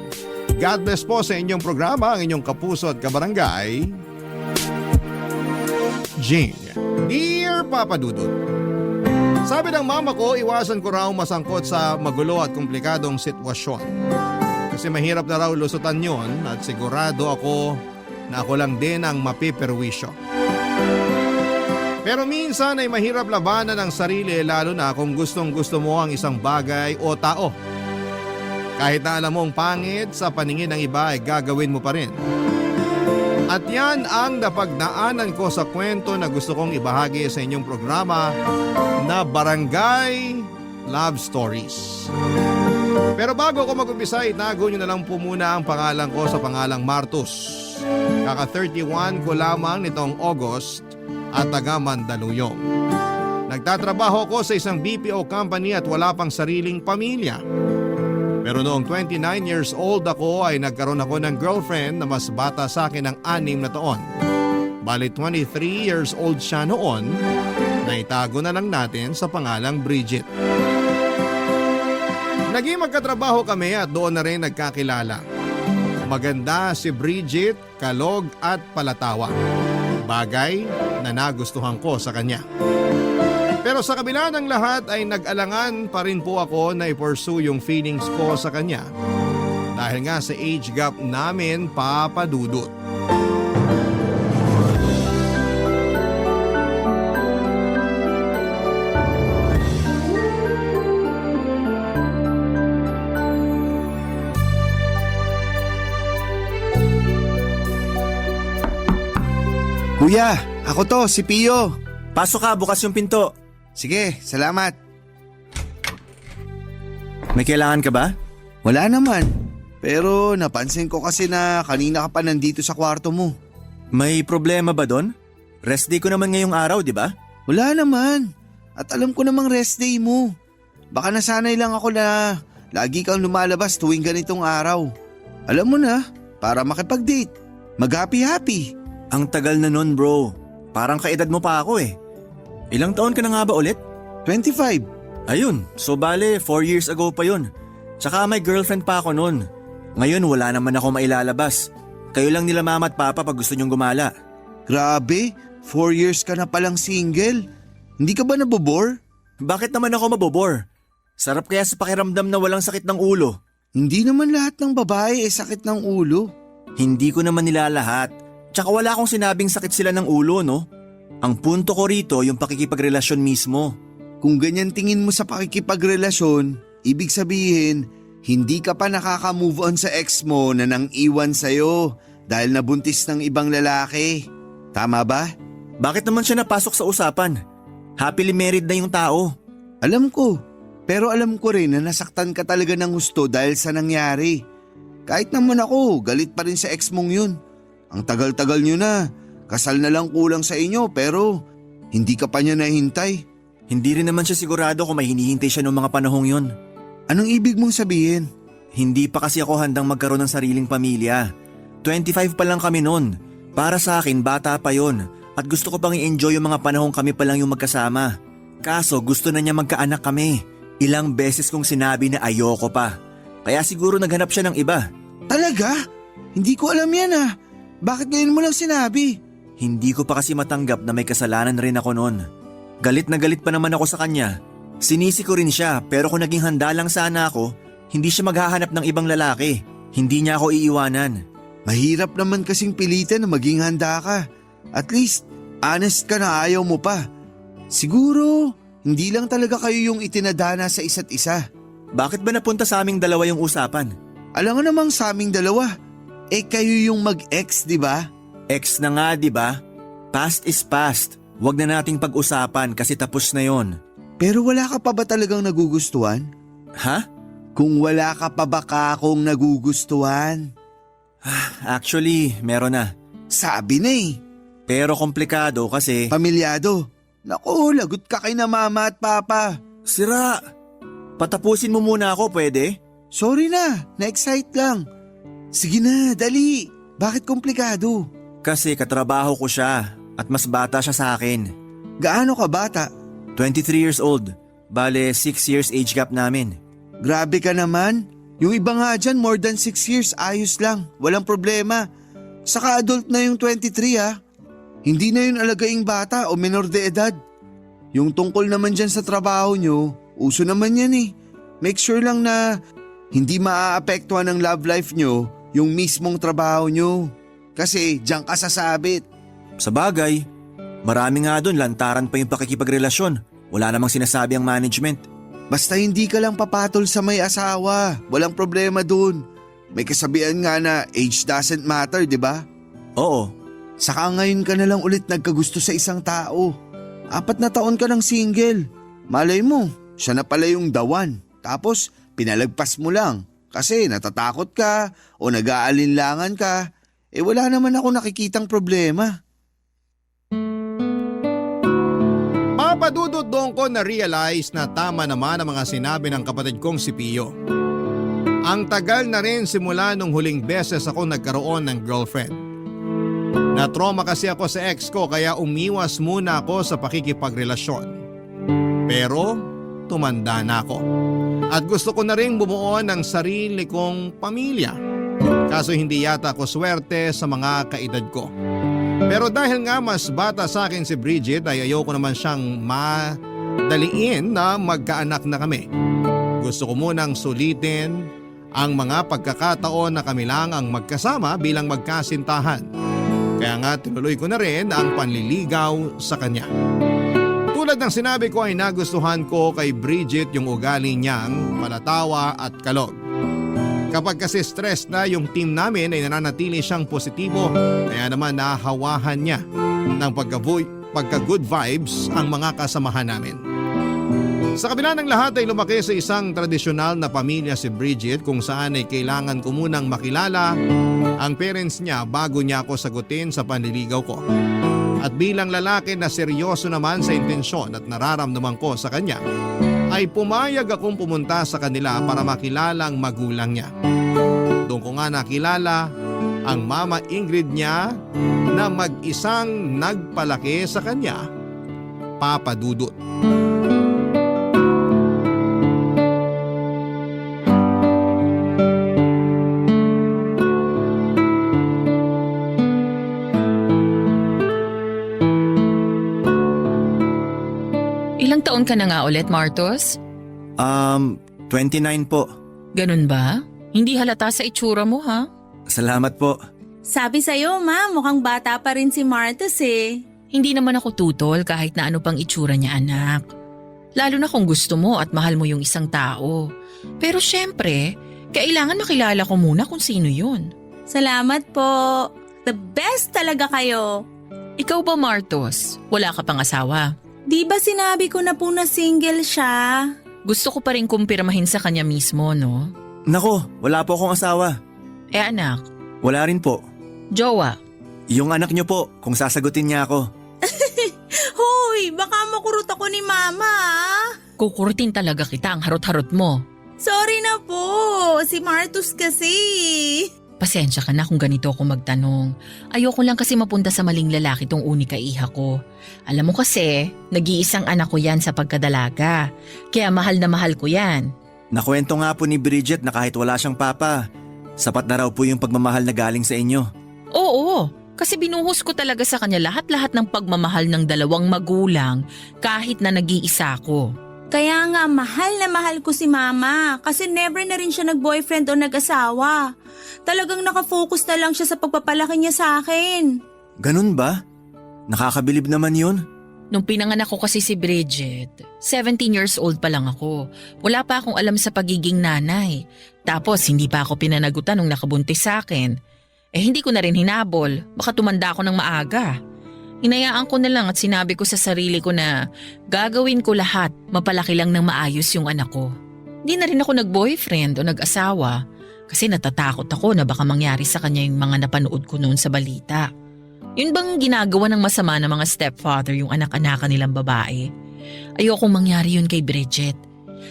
God bless po sa inyong programa, ang inyong kapuso at kabarangay, Jing. Dear Papa Dudut, sabi ng mama ko, iwasan ko raw masangkot sa magulo at komplikadong sitwasyon. Kasi mahirap na raw lusutan yon at sigurado ako na ako lang din ang mapiperwisyo. Pero minsan ay mahirap labanan ang sarili lalo na kung gustong gusto mo ang isang bagay o tao. Kahit na alam mong pangit sa paningin ng iba ay gagawin mo pa rin. At yan ang napagdaanan ko sa kwento na gusto kong ibahagi sa inyong programa na Barangay Love Stories. Pero bago ako mag-umpisa, itago nyo na lang po muna ang pangalan ko sa pangalang Martus. Kaka 31 ko lamang nitong August at taga Mandaluyong. Nagtatrabaho ko sa isang BPO company at wala pang sariling pamilya. Pero noong 29 years old ako ay nagkaroon ako ng girlfriend na mas bata sa akin ng 6 na taon. Bali 23 years old siya noon, na itago na lang natin sa pangalang Bridget. Naging magkatrabaho kami at doon na rin nagkakilala. Maganda si Bridget, kalog at palatawa. Bagay na nagustuhan ko sa kanya. Pero sa kabila ng lahat ay nag-alangan pa rin po ako na i-pursue yung feelings ko sa kanya. Dahil nga sa age gap namin, Papa Dudut.
Kuya, ako to, si Pio.
Pasok ka, bukas yung pinto.
Sige, salamat.
May kailangan ka ba?
Wala naman. Pero napansin ko kasi na kanina ka pa nandito sa kwarto mo.
May problema ba doon? Rest day ko naman ngayong araw, di ba?
Wala naman. At alam ko namang rest day mo. Baka nasanay lang ako na lagi kang lumalabas tuwing ganitong araw. Alam mo na, para makipag-date. Mag-happy-happy.
Ang tagal na nun bro. Parang kaedad mo pa ako eh. Ilang taon ka na nga ba ulit?
25.
Ayun, so bale 4 years ago pa yun. Tsaka may girlfriend pa ako nun. Ngayon wala naman ako mailalabas. Kayo lang nila mama at papa pag gusto nyong gumala.
Grabe, 4 years ka na palang single. Hindi ka ba nabobore?
Bakit naman ako mabobor? Sarap kaya sa pakiramdam na walang sakit ng ulo.
Hindi naman lahat ng babae sakit ng ulo.
Hindi ko naman nila lahat. Tsaka wala akong sinabing sakit sila ng ulo, no? Ang punto ko rito yung pakikipagrelasyon mismo.
Kung ganyan tingin mo sa pakikipagrelasyon, ibig sabihin, hindi ka pa nakaka-move on sa ex mo na nang iwan sa'yo dahil nabuntis ng ibang lalaki. Tama ba?
Bakit naman siya napasok sa usapan? Happily married na yung tao.
Alam ko, pero alam ko rin na nasaktan ka talaga ng gusto dahil sa nangyari. Kahit naman ako, galit pa rin sa ex mong yun. Ang tagal-tagal nyo na, kasal na lang kulang sa inyo pero hindi ka pa niya nahintay.
Hindi rin naman siya sigurado kung may hinihintay siya noong mga panahong yun.
Anong ibig mong sabihin?
Hindi pa kasi ako handang magkaroon ng sariling pamilya. 25 pa lang kami noon. Para sa akin, bata pa yon. At gusto ko pang i-enjoy yung mga panahong kami pa lang yung magkasama. Kaso gusto na niya magkaanak kami. Ilang beses kong sinabi na ayoko pa. Kaya siguro naghanap siya ng iba.
Talaga? Hindi ko alam yan ah. Bakit ngayon mo lang sinabi?
Hindi ko pa kasi matanggap na may kasalanan rin ako noon. Galit na galit pa naman ako sa kanya. Sinisi ko rin siya pero kung naging handa lang sana ako, hindi siya maghahanap ng ibang lalaki. Hindi niya ako iiwanan.
Mahirap naman kasing pilitan na maging handa ka. At least, honest ka na ayaw mo pa. Siguro, hindi lang talaga kayo yung itinadana sa isa't isa.
Bakit ba napunta sa aming dalawa yung usapan?
Alam nga namang sa aming dalawa. Kayo yung mag-ex, di ba?
Ex na nga, di ba? Past is past. Huwag na nating pag-usapan kasi tapos na yon.
Pero wala ka pa ba talagang nagugustuhan?
Ha?
Kung wala ka pa ba akong nagugustuhan?
Actually, meron na.
Sabi na eh.
Pero komplikado kasi…
Pamilyado. Naku, lagot ka kay na mama at papa.
Sira! Patapusin mo muna ako, pwede?
Sorry na, na-excite lang. Sige na, dali. Bakit komplikado?
Kasi katrabaho ko siya at mas bata siya sa akin.
Gaano ka bata?
23 years old. Bale, 6 years age gap namin.
Grabe ka naman. Yung iba nga dyan, more than 6 years, ayos lang. Walang problema. Saka adult na yung 23 ha. Hindi na yun alagaing bata o menor de edad. Yung tungkol naman dyan sa trabaho nyo, uso naman yan eh. Make sure lang na hindi maaapektuhan ng love life nyo yung mismong trabaho nyo. Kasi diyan ka sasabit.
Sa bagay, marami nga doon lantaran pa yung pakikipagrelasyon. Wala namang sinasabi ang management.
Basta hindi ka lang papatol sa may asawa. Walang problema dun. May kasabihan nga na age doesn't matter, di ba?
Oo.
Saka ngayon ka na lang ulit nagkagusto sa isang tao. 4 na taon ka ng single. Malay mo, siya na pala yung the one. Tapos pinalagpas mo lang kasi natatakot ka o nag-aalinlangan ka. Wala naman ako nakikitang problema.
Papadudot doon ko na-realize na tama naman ang mga sinabi ng kapatid kong si Pio. Ang tagal na rin simula nung huling beses ako nagkaroon ng girlfriend. Na-trauma kasi ako sa ex ko kaya umiwas muna ako sa pakikipagrelasyon. Pero tumanda na ako. At gusto ko na rin bumuo ng sarili kong pamilya. Kaso hindi yata ako swerte sa mga kaedad ko. Pero dahil nga mas bata sa akin si Bridget ay ayoko naman siyang madaliin na magkaanak na kami. Gusto ko munang sulitin ang mga pagkakataon na kami lang ang magkasama bilang magkasintahan. Kaya nga tinuloy ko na rin ang panliligaw sa kanya. Tulad ng sinabi ko ay nagustuhan ko kay Bridget yung ugali niyang palatawa at kalog. Kapag kasi stress na yung team namin ay nananatili siyang positibo, kaya naman nahawahan niya ng pagka-good vibes ang mga kasamahan namin. Sa kabila ng lahat ay lumaki sa isang tradisyonal na pamilya si Bridget kung saan ay kailangan ko munang makilala ang parents niya bago niya ako sagutin sa panliligaw ko. At bilang lalaki na seryoso naman sa intensyon at nararamdaman ko sa kanya, ay pumayag akong pumunta sa kanila para makilala ang magulang niya. Doon ko nga nakilala ang Mama Ingrid niya na mag-isang nagpalaki sa kanya, Papa Dudut.
Ilang taon ka na nga ulit, Martos?
29 po.
Ganun ba? Hindi halata sa itsura mo, ha?
Salamat po.
Sabi sa'yo, ma, mukhang bata pa rin si Martus eh.
Hindi naman ako tutol kahit na ano pang itsura niya, anak. Lalo na kung gusto mo at mahal mo yung isang tao. Pero syempre, kailangan makilala ko muna kung sino yun.
Salamat po. The best talaga kayo.
Ikaw ba, Martos? Wala ka pang asawa?
Di ba sinabi ko na po na single siya?
Gusto ko pa rin kumpirmahin sa kanya mismo, no?
Nako, wala po akong asawa.
Eh anak,
Wala rin po.
jowa,
Yung anak niyo po, kung sasagutin niya ako.
Hoy, baka makurot ako ni mama.
kukurutin talaga kita ang harot-harot mo.
Sorry na po, si Martus kasi.
Pasensya ka na kung ganito ako magtanong. Ayoko lang kasi mapunta sa maling lalaki tong unika iha ko. Alam mo kasi, nag-iisang anak ko yan sa pagkadalaga. Kaya mahal na mahal ko yan.
Nakwento nga po ni Bridget na kahit wala siyang papa, sapat na raw po yung pagmamahal na galing sa inyo.
Oo, kasi binuhos ko talaga sa kanya lahat-lahat ng pagmamahal ng dalawang magulang kahit na nag-iisa ko.
Kaya nga mahal na mahal ko si mama kasi never na rin siya nag-boyfriend o nag-asawa. Talagang nakafocus na lang siya sa pagpapalaki niya sa akin.
Ganun ba? Nakakabilib naman yun.
Nung pinanganak ko kasi si Bridget, 17 years old pa lang ako. Wala pa akong alam sa pagiging nanay. Tapos hindi pa ako pinanagutan nung nakabuntis sa akin. Eh hindi ko na rin hinabol, baka tumanda ako ng maaga. Hinayaan ko na lang at sinabi ko sa sarili ko na gagawin ko lahat, mapalaki lang ng maayos yung anak ko. Di na rin ako nag-boyfriend o nag-asawa kasi natatakot ako na baka mangyari sa kanya yung mga napanood ko noon sa balita. Yun bang ginagawa ng masama ng mga stepfather yung anak-anakan nilang babae? Ayokong mangyari yun kay Bridget.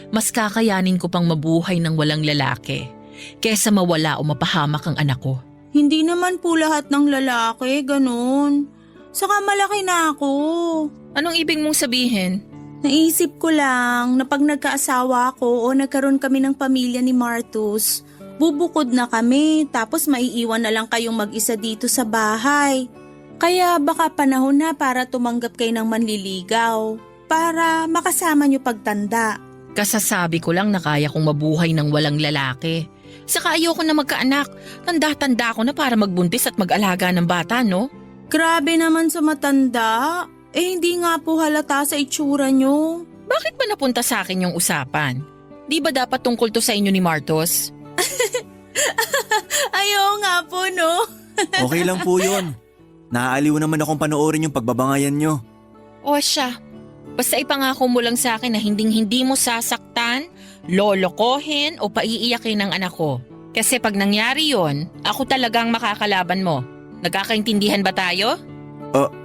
Mas kakayanin ko pang mabuhay ng walang lalaki kesa mawala o mapahamak ang anak ko.
Hindi naman po lahat ng lalaki, ganun. Saka malaki na ako.
Anong ibig mong sabihin?
Naisip ko lang na pag nagkaasawa ako o nagkaroon kami ng pamilya ni Martus, bubukod na kami tapos maiiwan na lang kayong mag-isa dito sa bahay. Kaya baka panahon na para tumanggap kayo ng manliligaw para makasama niyo pagtanda.
Kasasabi ko lang na kaya kong mabuhay ng walang lalaki. Saka ayoko na magkaanak. Tanda-tanda ko na para magbuntis at mag-alaga ng bata, no?
Grabe naman sa matanda. Eh hindi nga po halata sa itsura niyo.
Bakit ba napunta sa akin yung usapan? Di ba dapat tungkol to sa inyo ni Martos?
Ayaw nga po, no?
Okay lang po yun. Naaaliw naman akong panoorin yung pagbabangayan nyo.
O siya, basta ipangako mo lang sa akin na hinding-hindi mo sasaktan, lolokohin o paiiyakin ng anak ko. Kasi pag nangyari yon, ako talagang makakalaban mo. Nagkakaintindihan ba tayo?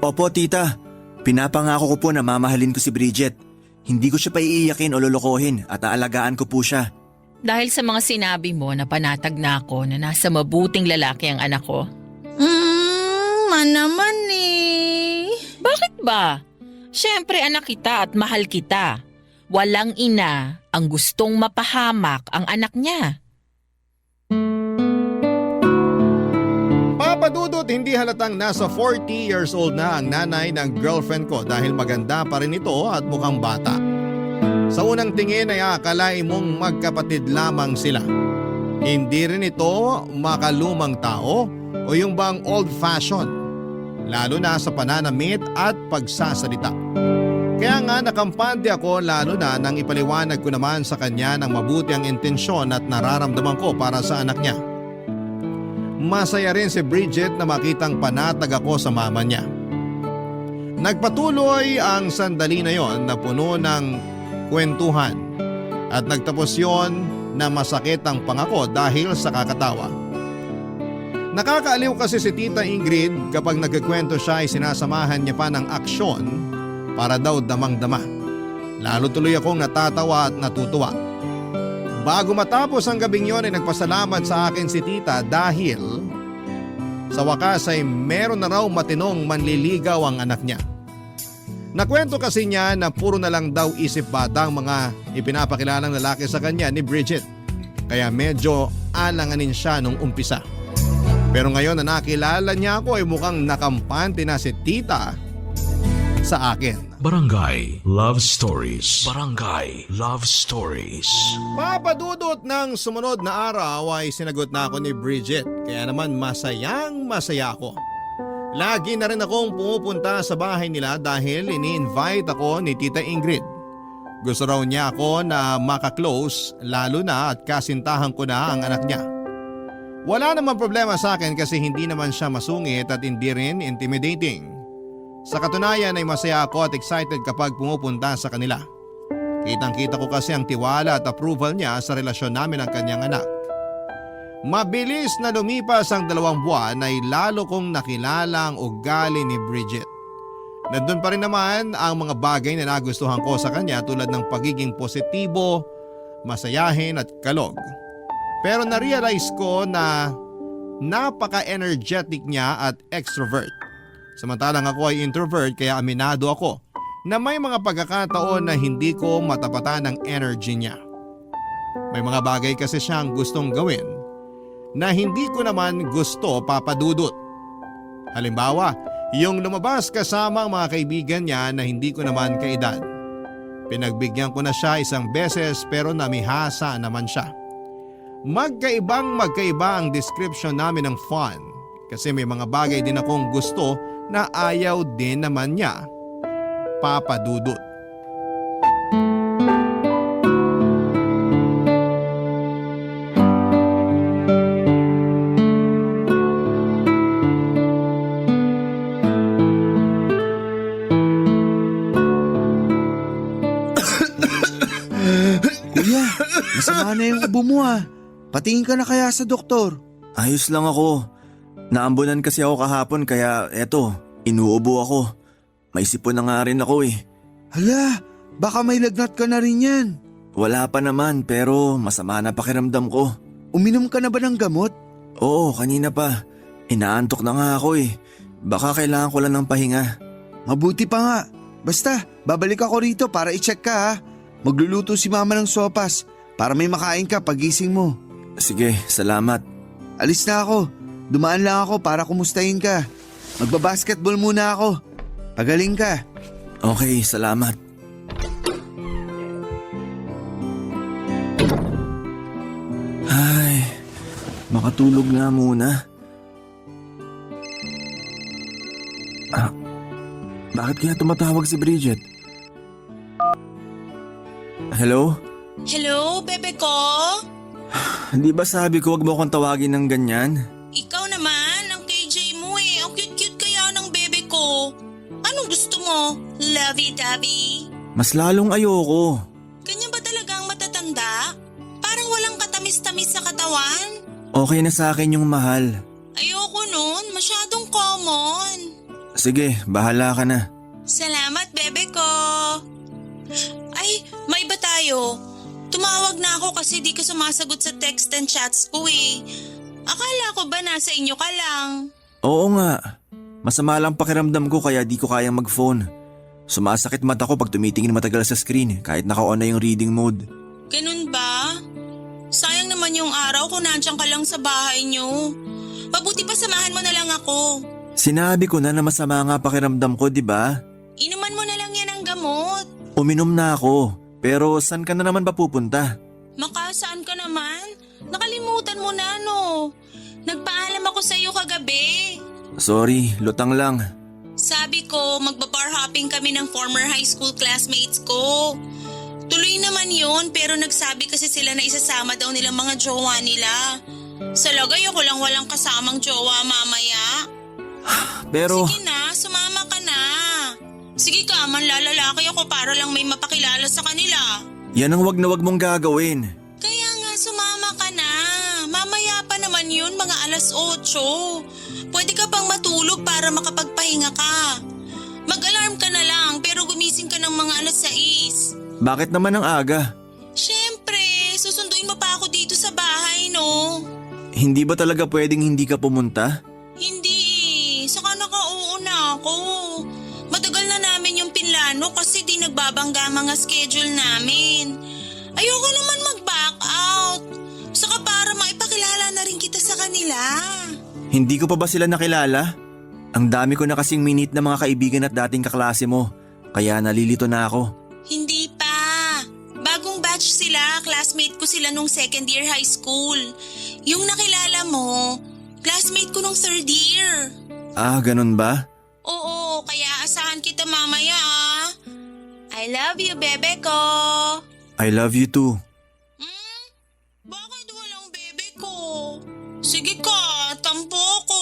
Opo tita, pinapangako ko po na mamahalin ko si Bridget. Hindi ko siya paiiyakin o lolokohin at aalagaan ko po siya.
Dahil sa mga sinabi mo na panatag na ako na nasa mabuting lalaki ang anak ko.
Naman eh.
Bakit ba? Siyempre anak kita at mahal kita. Walang ina ang gustong mapahamak ang anak niya.
Papa Dudut, hindi halatang nasa 40 years old na ang nanay ng girlfriend ko dahil maganda pa rin ito at mukhang bata. Sa unang tingin ay akalain mong magkapatid lamang sila. Hindi rin ito makalumang tao o yung bang old-fashioned, lalo na sa pananamit at pagsasalita. Kaya nga nakampante ako lalo na nang ipaliwanag ko naman sa kanya ng mabuti ang intensyon at nararamdaman ko para sa anak niya. Masaya rin si Bridget na makitang panatag ako sa mama niya. Nagpatuloy ang sandali na yon na puno ng kwentuhan at nagtapos yon na masakit ang pangako dahil sa kakatawa. Nakakaaliw kasi si Tita Ingrid kapag nagkikwento siya ay sinasamahan niya pa ng aksyon para daw damang-dama. Lalo tuloy akong natatawa at natutuwa. Bago matapos ang gabing yon ay nagpasalamat sa akin si tita dahil sa wakas ay meron na raw matinong manliligaw ang anak niya. Nakwento kasi niya na puro na lang daw isip bata ang mga ipinapakilalang lalaki sa kanya ni Bridget. Kaya medyo alanganin siya nung umpisa. Pero ngayon na nakilala niya ako ay mukhang nakampante na si tita sa akin.
Barangay Love Stories. Barangay Love Stories.
Papadudot ng sumunod na araw ay sinagot na ako ni Bridget. Kaya naman masayang masaya ako. Lagi na rin akong pumupunta sa bahay nila dahil ini-invite ako ni Tita Ingrid. Gusto raw niya ako na makaklose lalo na at kasintahan ko na ang anak niya. Wala namang problema sa akin kasi hindi naman siya masungit at hindi rin intimidating. Sa katunayan ay masaya ako at excited kapag pumupunta sa kanila. Kitang-kita ko kasi ang tiwala at approval niya sa relasyon namin ng kanyang anak. Mabilis na lumipas ang 2 buwan ay lalo kong nakilala ang ugali ni Bridget. Nandun pa rin naman ang mga bagay na nagustuhan ko sa kanya tulad ng pagiging positibo, masayahin at kalog. Pero na-realize ko na napaka-energetic niya at extrovert. Samantalang ako ay introvert kaya aminado ako na may mga pagkakataon na hindi ko matapatan ang energy niya. May mga bagay kasi siyang gustong gawin na hindi ko naman gusto papadudot. Halimbawa, yung lumabas kasama ang mga kaibigan niya na hindi ko naman kaedad. Pinagbigyan ko na siya 1 beses pero namihasa naman siya. Magkaiba ang description namin ng fun kasi may mga bagay din akong gusto na ayaw din naman niya papadudot.
Kuya, masama na yung ubo mo ah. Patingin ka na kaya sa doktor.
Ayos lang ako. Naambunan kasi ako kahapon kaya eto, inuubo ako. May sipon na nga rin ako eh.
Hala, baka may lagnat ka na rin yan.
Wala pa naman pero masama na pakiramdam ko.
Uminom ka na ba ng gamot?
Oo, kanina pa. Inaantok na nga ako eh. Baka kailangan ko lang ng pahinga.
Mabuti pa nga. Basta, babalik ako rito para i-check ka ha. Magluluto si mama ng sopas para may makain ka pagising mo.
Sige, salamat.
Alis na ako. Dumaan lang ako para kumustahin ka. Magbabasketball muna ako. Pagaling ka.
Okay, salamat. Ay, makatulog na muna. Bakit kaya tumatawag si Bridget? Hello?
Hello, bebe ko?
Di ba sabi ko wag mo akong tawagin ng ganyan?
Ikaw naman, ang KJ mo eh. Ang cute-cute kaya ng bebe ko. Anong gusto mo? Lovey-dovey?
Mas lalong ayoko.
Ganyan ba talaga ang matatanda? Parang walang katamis-tamis sa katawan?
Okay na sa akin yung mahal.
Ayoko nun, masyadong common.
Sige, bahala ka na.
Salamat, bebe ko. Ay, may ba tayo? Tumawag na ako kasi di ka sumasagot sa text and chats ko eh. Akala ko ba nasa inyo ka lang?
Oo nga. Masama lang pakiramdam ko kaya di ko kayang mag-phone. Sumasakit mata ko pag tumitingin matagal sa screen kahit naka-on na yung reading mode.
Ganun ba? Sayang naman yung araw kung nandiyan ka lang sa bahay nyo. Mabuti pa samahan mo na lang ako.
Sinabi ko na masama nga pakiramdam ko, di ba?
Inuman mo na lang yan ang gamot.
Uminom na ako, pero saan ka na naman ba pupunta?
Makasaan ka naman? Nakalimutan mo na no. Nagpaalam ako sa iyo kagabi.
Sorry, lutang lang.
Sabi ko, magbabar hopping kami ng former high school classmates ko. Tuloy naman yun pero nagsabi kasi sila na isasama daw nilang mga jowa nila. Sa lagay ako lang walang kasamang jowa mamaya.
Pero...
Sige na, sumama ka na. Sige ka, manlalalaki ako para lang may mapakilala sa kanila.
Yan ang wag na wag mong gagawin.
Kaya nga, sumama ka na. Mamaya pa naman yun, mga 8:00. Pwede ka pang matulog para makapagpahinga ka. Mag-alarm ka na lang pero gumising ka ng mga 6:00.
Bakit naman ang aga?
Siyempre, susunduin mo pa ako dito sa bahay, no?
Hindi ba talaga pwedeng hindi ka pumunta?
Hindi saka nakauuna ako. Matagal na namin yung pinlano kasi di nagbabangga mga schedule namin. Ayoko naman mag-back out. Saka para maipakilala na rin kita sa kanila.
Hindi ko pa ba sila nakilala? Ang dami ko na kasing minute na mga kaibigan at dating kaklase mo, kaya nalilito na ako.
Hindi pa. Bagong batch sila, classmate ko sila nung second year high school. Yung nakilala mo, classmate ko nung third year.
Ah, ganun ba?
Oo, kaya asahan kita mamaya ah. I love you, bebe ko.
I love you too.
Bakit walang bebe ko? Sige ka, tampo ko.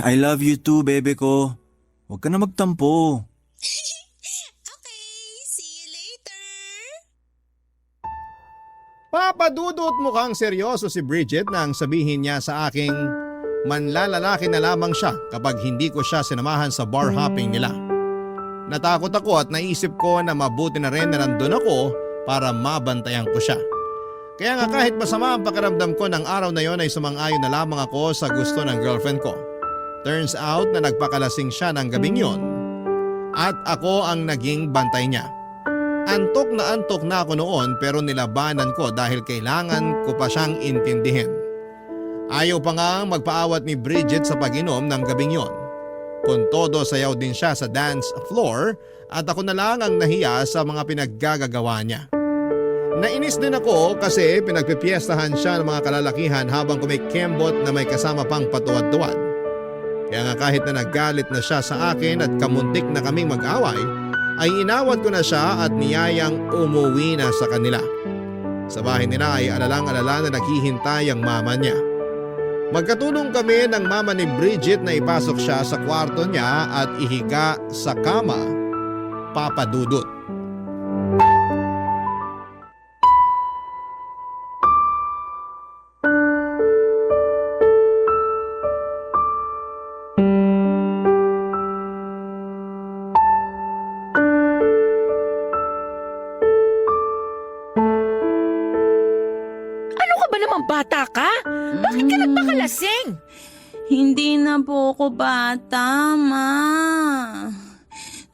I love you too, bebe ko. Huwag ka na magtampo.
Okay, see you later.
Papadudot mukhang seryoso si Bridget nang sabihin niya sa aking manlalalaki na lamang siya kapag hindi ko siya sinamahan sa bar hopping nila. Natakot ako at naisip ko na mabuti na rin na nandun ako para mabantayan ko siya. Kaya nga kahit masama ang pakiramdam ko ng araw na yon ay sumang-ayon na lamang ako sa gusto ng girlfriend ko. Turns out na nagpakalasing siya ng gabing yon at ako ang naging bantay niya. Antok na ako noon pero nilabanan ko dahil kailangan ko pa siyang intindihin. Ayaw pa nga magpaawat ni Bridget sa pag-inom ng gabing yon. Kung todo sayaw din siya sa dance floor at ako na lang ang nahiya sa mga pinaggagagawa niya. Nainis din ako kasi pinagpipiestahan siya ng mga kalalakihan habang kumikembot na may kasama pang patuwad-tuwad. Kaya nga kahit na naggalit na siya sa akin at kamuntik na kaming mag-away, ay inawat ko na siya at niyayang umuwi na sa kanila. Sa bahay nila ay alalang-alala na naghihintay ang mama niya. Magkatulong kami ng mama ni Bridget na ipasok siya sa kwarto niya at ihiga sa kama, papadudot.
Ano ka ba naman, bata ka? Bakit ka nagpakalasing?
Hindi na po ako bata, ma.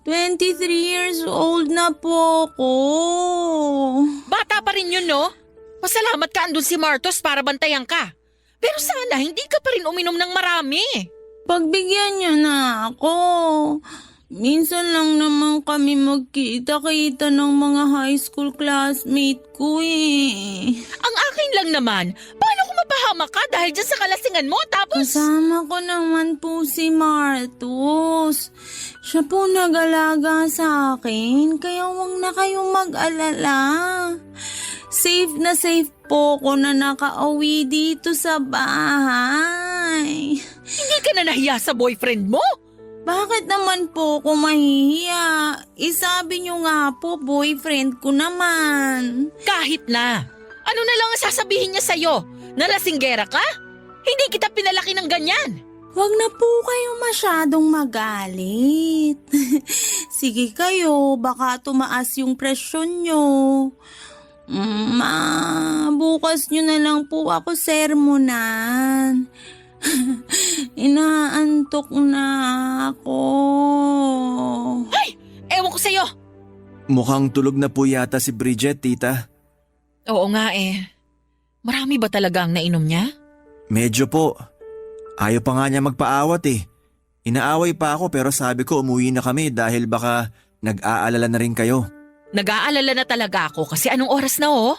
23 years old na po ako.
Bata pa rin yun, no? Pasalamat ka andun si Martos para bantayan ka. Pero sana hindi ka pa rin uminom ng marami.
Pagbigyan niyo na ako. Minsan lang naman kami magkita-kita ng mga high school classmate ko eh.
Ang akin lang naman, paano kung mapahama ka dahil dyan sa kalasingan mo tapos...
Kasama ko naman po si Martus. Siya po nag-alaga sa akin, kaya huwag na kayong mag-alala. Safe na safe po ko na nakauwi dito sa bahay.
Hindi ka na nahiya sa boyfriend mo?
Bakit naman po ako mahihiya? Isabi niyo nga po, boyfriend ko naman.
Kahit na. Ano na lang ang sasabihin niya sa'yo? Nalasinggera ka? Hindi kita pinalaki ng ganyan.
Huwag na po kayo masyadong magalit. Sige kayo, baka tumaas yung presyon nyo. Bukas nyo na lang po ako sermonan. Inaantok na ako.
Ay! Ewan ko sa'yo.
Mukhang tulog na po yata si Bridget, tita.
Oo nga eh. Marami ba talaga ang nainom niya?
Medyo po. Ayaw pa nga niya magpaawat eh. Inaaway pa ako pero sabi ko umuwi na kami dahil baka nag-aalala na rin kayo.
Nag-aalala na talaga ako kasi anong oras na oh?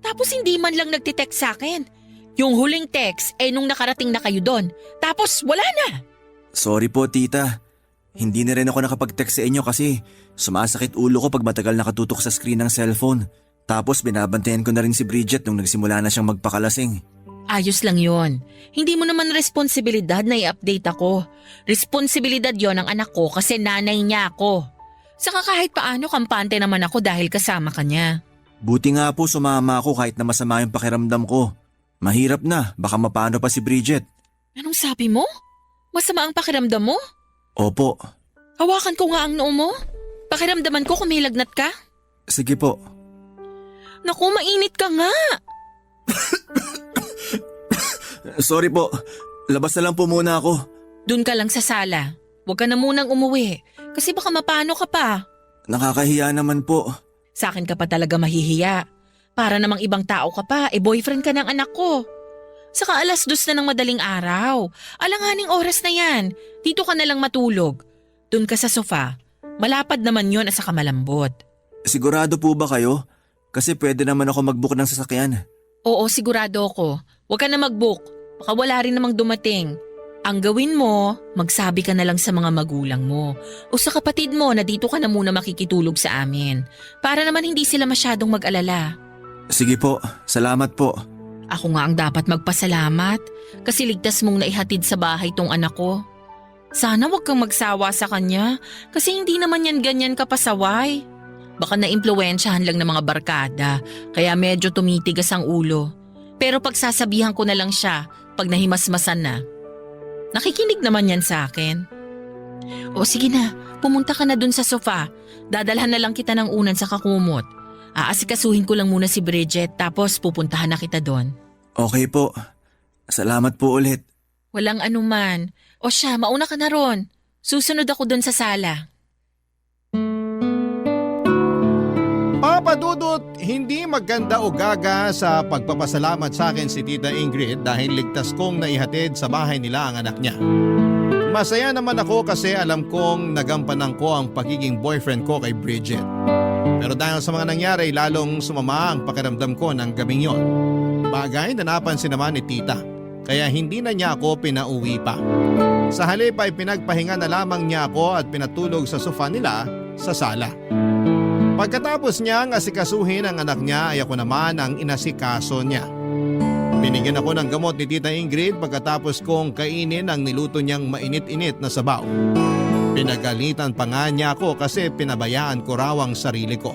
Tapos hindi man lang nagtitext sa akin. Yung huling text nung nakarating na kayo doon. Tapos wala na.
Sorry po, tita. Hindi na rin ako nakapag-text sa inyo kasi sumasakit ulo ko pag matagal nakatutok sa screen ng cellphone. Tapos binabantayan ko na rin si Bridget nung nagsimula na siyang magpakalasing.
Ayos lang yon. Hindi mo naman responsibilidad na i-update ako. Responsibilidad yon ng anak ko kasi nanay niya ako. Saka kahit paano kampante naman ako dahil kasama ka niya.
Buti nga po sumama ako kahit na masama yung pakiramdam ko. Mahirap na, baka mapano pa si Bridget.
Anong sabi mo? Masama ang pakiramdam mo?
Opo,
Hawakan ko nga ang noo mo. Pakiramdaman ko kung may lagnat ka.
Sige po.
Naku, mainit ka nga.
Sorry po. Labas na lang po muna ako.
Doon ka lang sa sala. Huwag ka na munang umuwi. Kasi baka mapano ka pa.
Nakakahiya naman po.
Sa akin ka pa talaga mahihiya. Para namang ibang tao ka pa, boyfriend ka ng anak ko. Saka 2:00 na ng madaling araw. Alanganing oras na yan. Dito ka na lang matulog. Doon ka sa sofa. Malapad naman yon at saka malambot.
Sigurado po ba kayo? Kasi pwede naman ako mag-book ng sasakyan.
Oo, sigurado ako. Huwag ka na mag-book. Baka wala rin namang dumating. Ang gawin mo, magsabi ka na lang sa mga magulang mo o sa kapatid mo na dito ka na muna makikitulog sa amin. Para naman hindi sila masyadong mag-alala.
Sige po, salamat po.
Ako nga ang dapat magpasalamat kasi ligtas mong naihatid sa bahay tong anak ko. Sana wag kang magsawa sa kanya kasi hindi naman yan ganyan kapasaway. Baka naimpluwensyahan lang ng mga barkada kaya medyo tumitigas ang ulo. Pero pagsasabihan ko na lang siya pag nahimasmasan na. Nakikinig naman yan sa akin. O sige na, pumunta ka na dun sa sofa. Dadalhan na lang kita ng unan sa kakumot. Aasikasuhin ko lang muna si Bridget tapos pupuntahan na kita doon.
Okay po. Salamat po ulit.
Walang anuman. O siya, mauna ka na ron. Susunod ako doon sa sala.
Papa Dudut, hindi maganda o gaga sa pagpapasalamat sa akin si Tita Ingrid dahil ligtas kong naihatid sa bahay nila ang anak niya. Masaya naman ako kasi alam kong nagampanan ko ang pagiging boyfriend ko kay Bridget. Pero dahil sa mga nangyari, lalong sumama ang pakiramdam ko ng gabing yon. Bagay na napansin naman ni Tita, kaya hindi na niya ako pinauwi pa. Sa halip ay pinagpahinga na lamang niya ako at pinatulog sa sofa nila sa sala. Pagkatapos niyang asikasuhin ang anak niya ay ako naman ang inasikaso niya. Binigyan ako ng gamot ni Tita Ingrid pagkatapos kong kainin ang niluto niyang mainit-init na sabaw. Pinagalitan pa nga niya ako kasi pinabayaan ko raw ang sarili ko.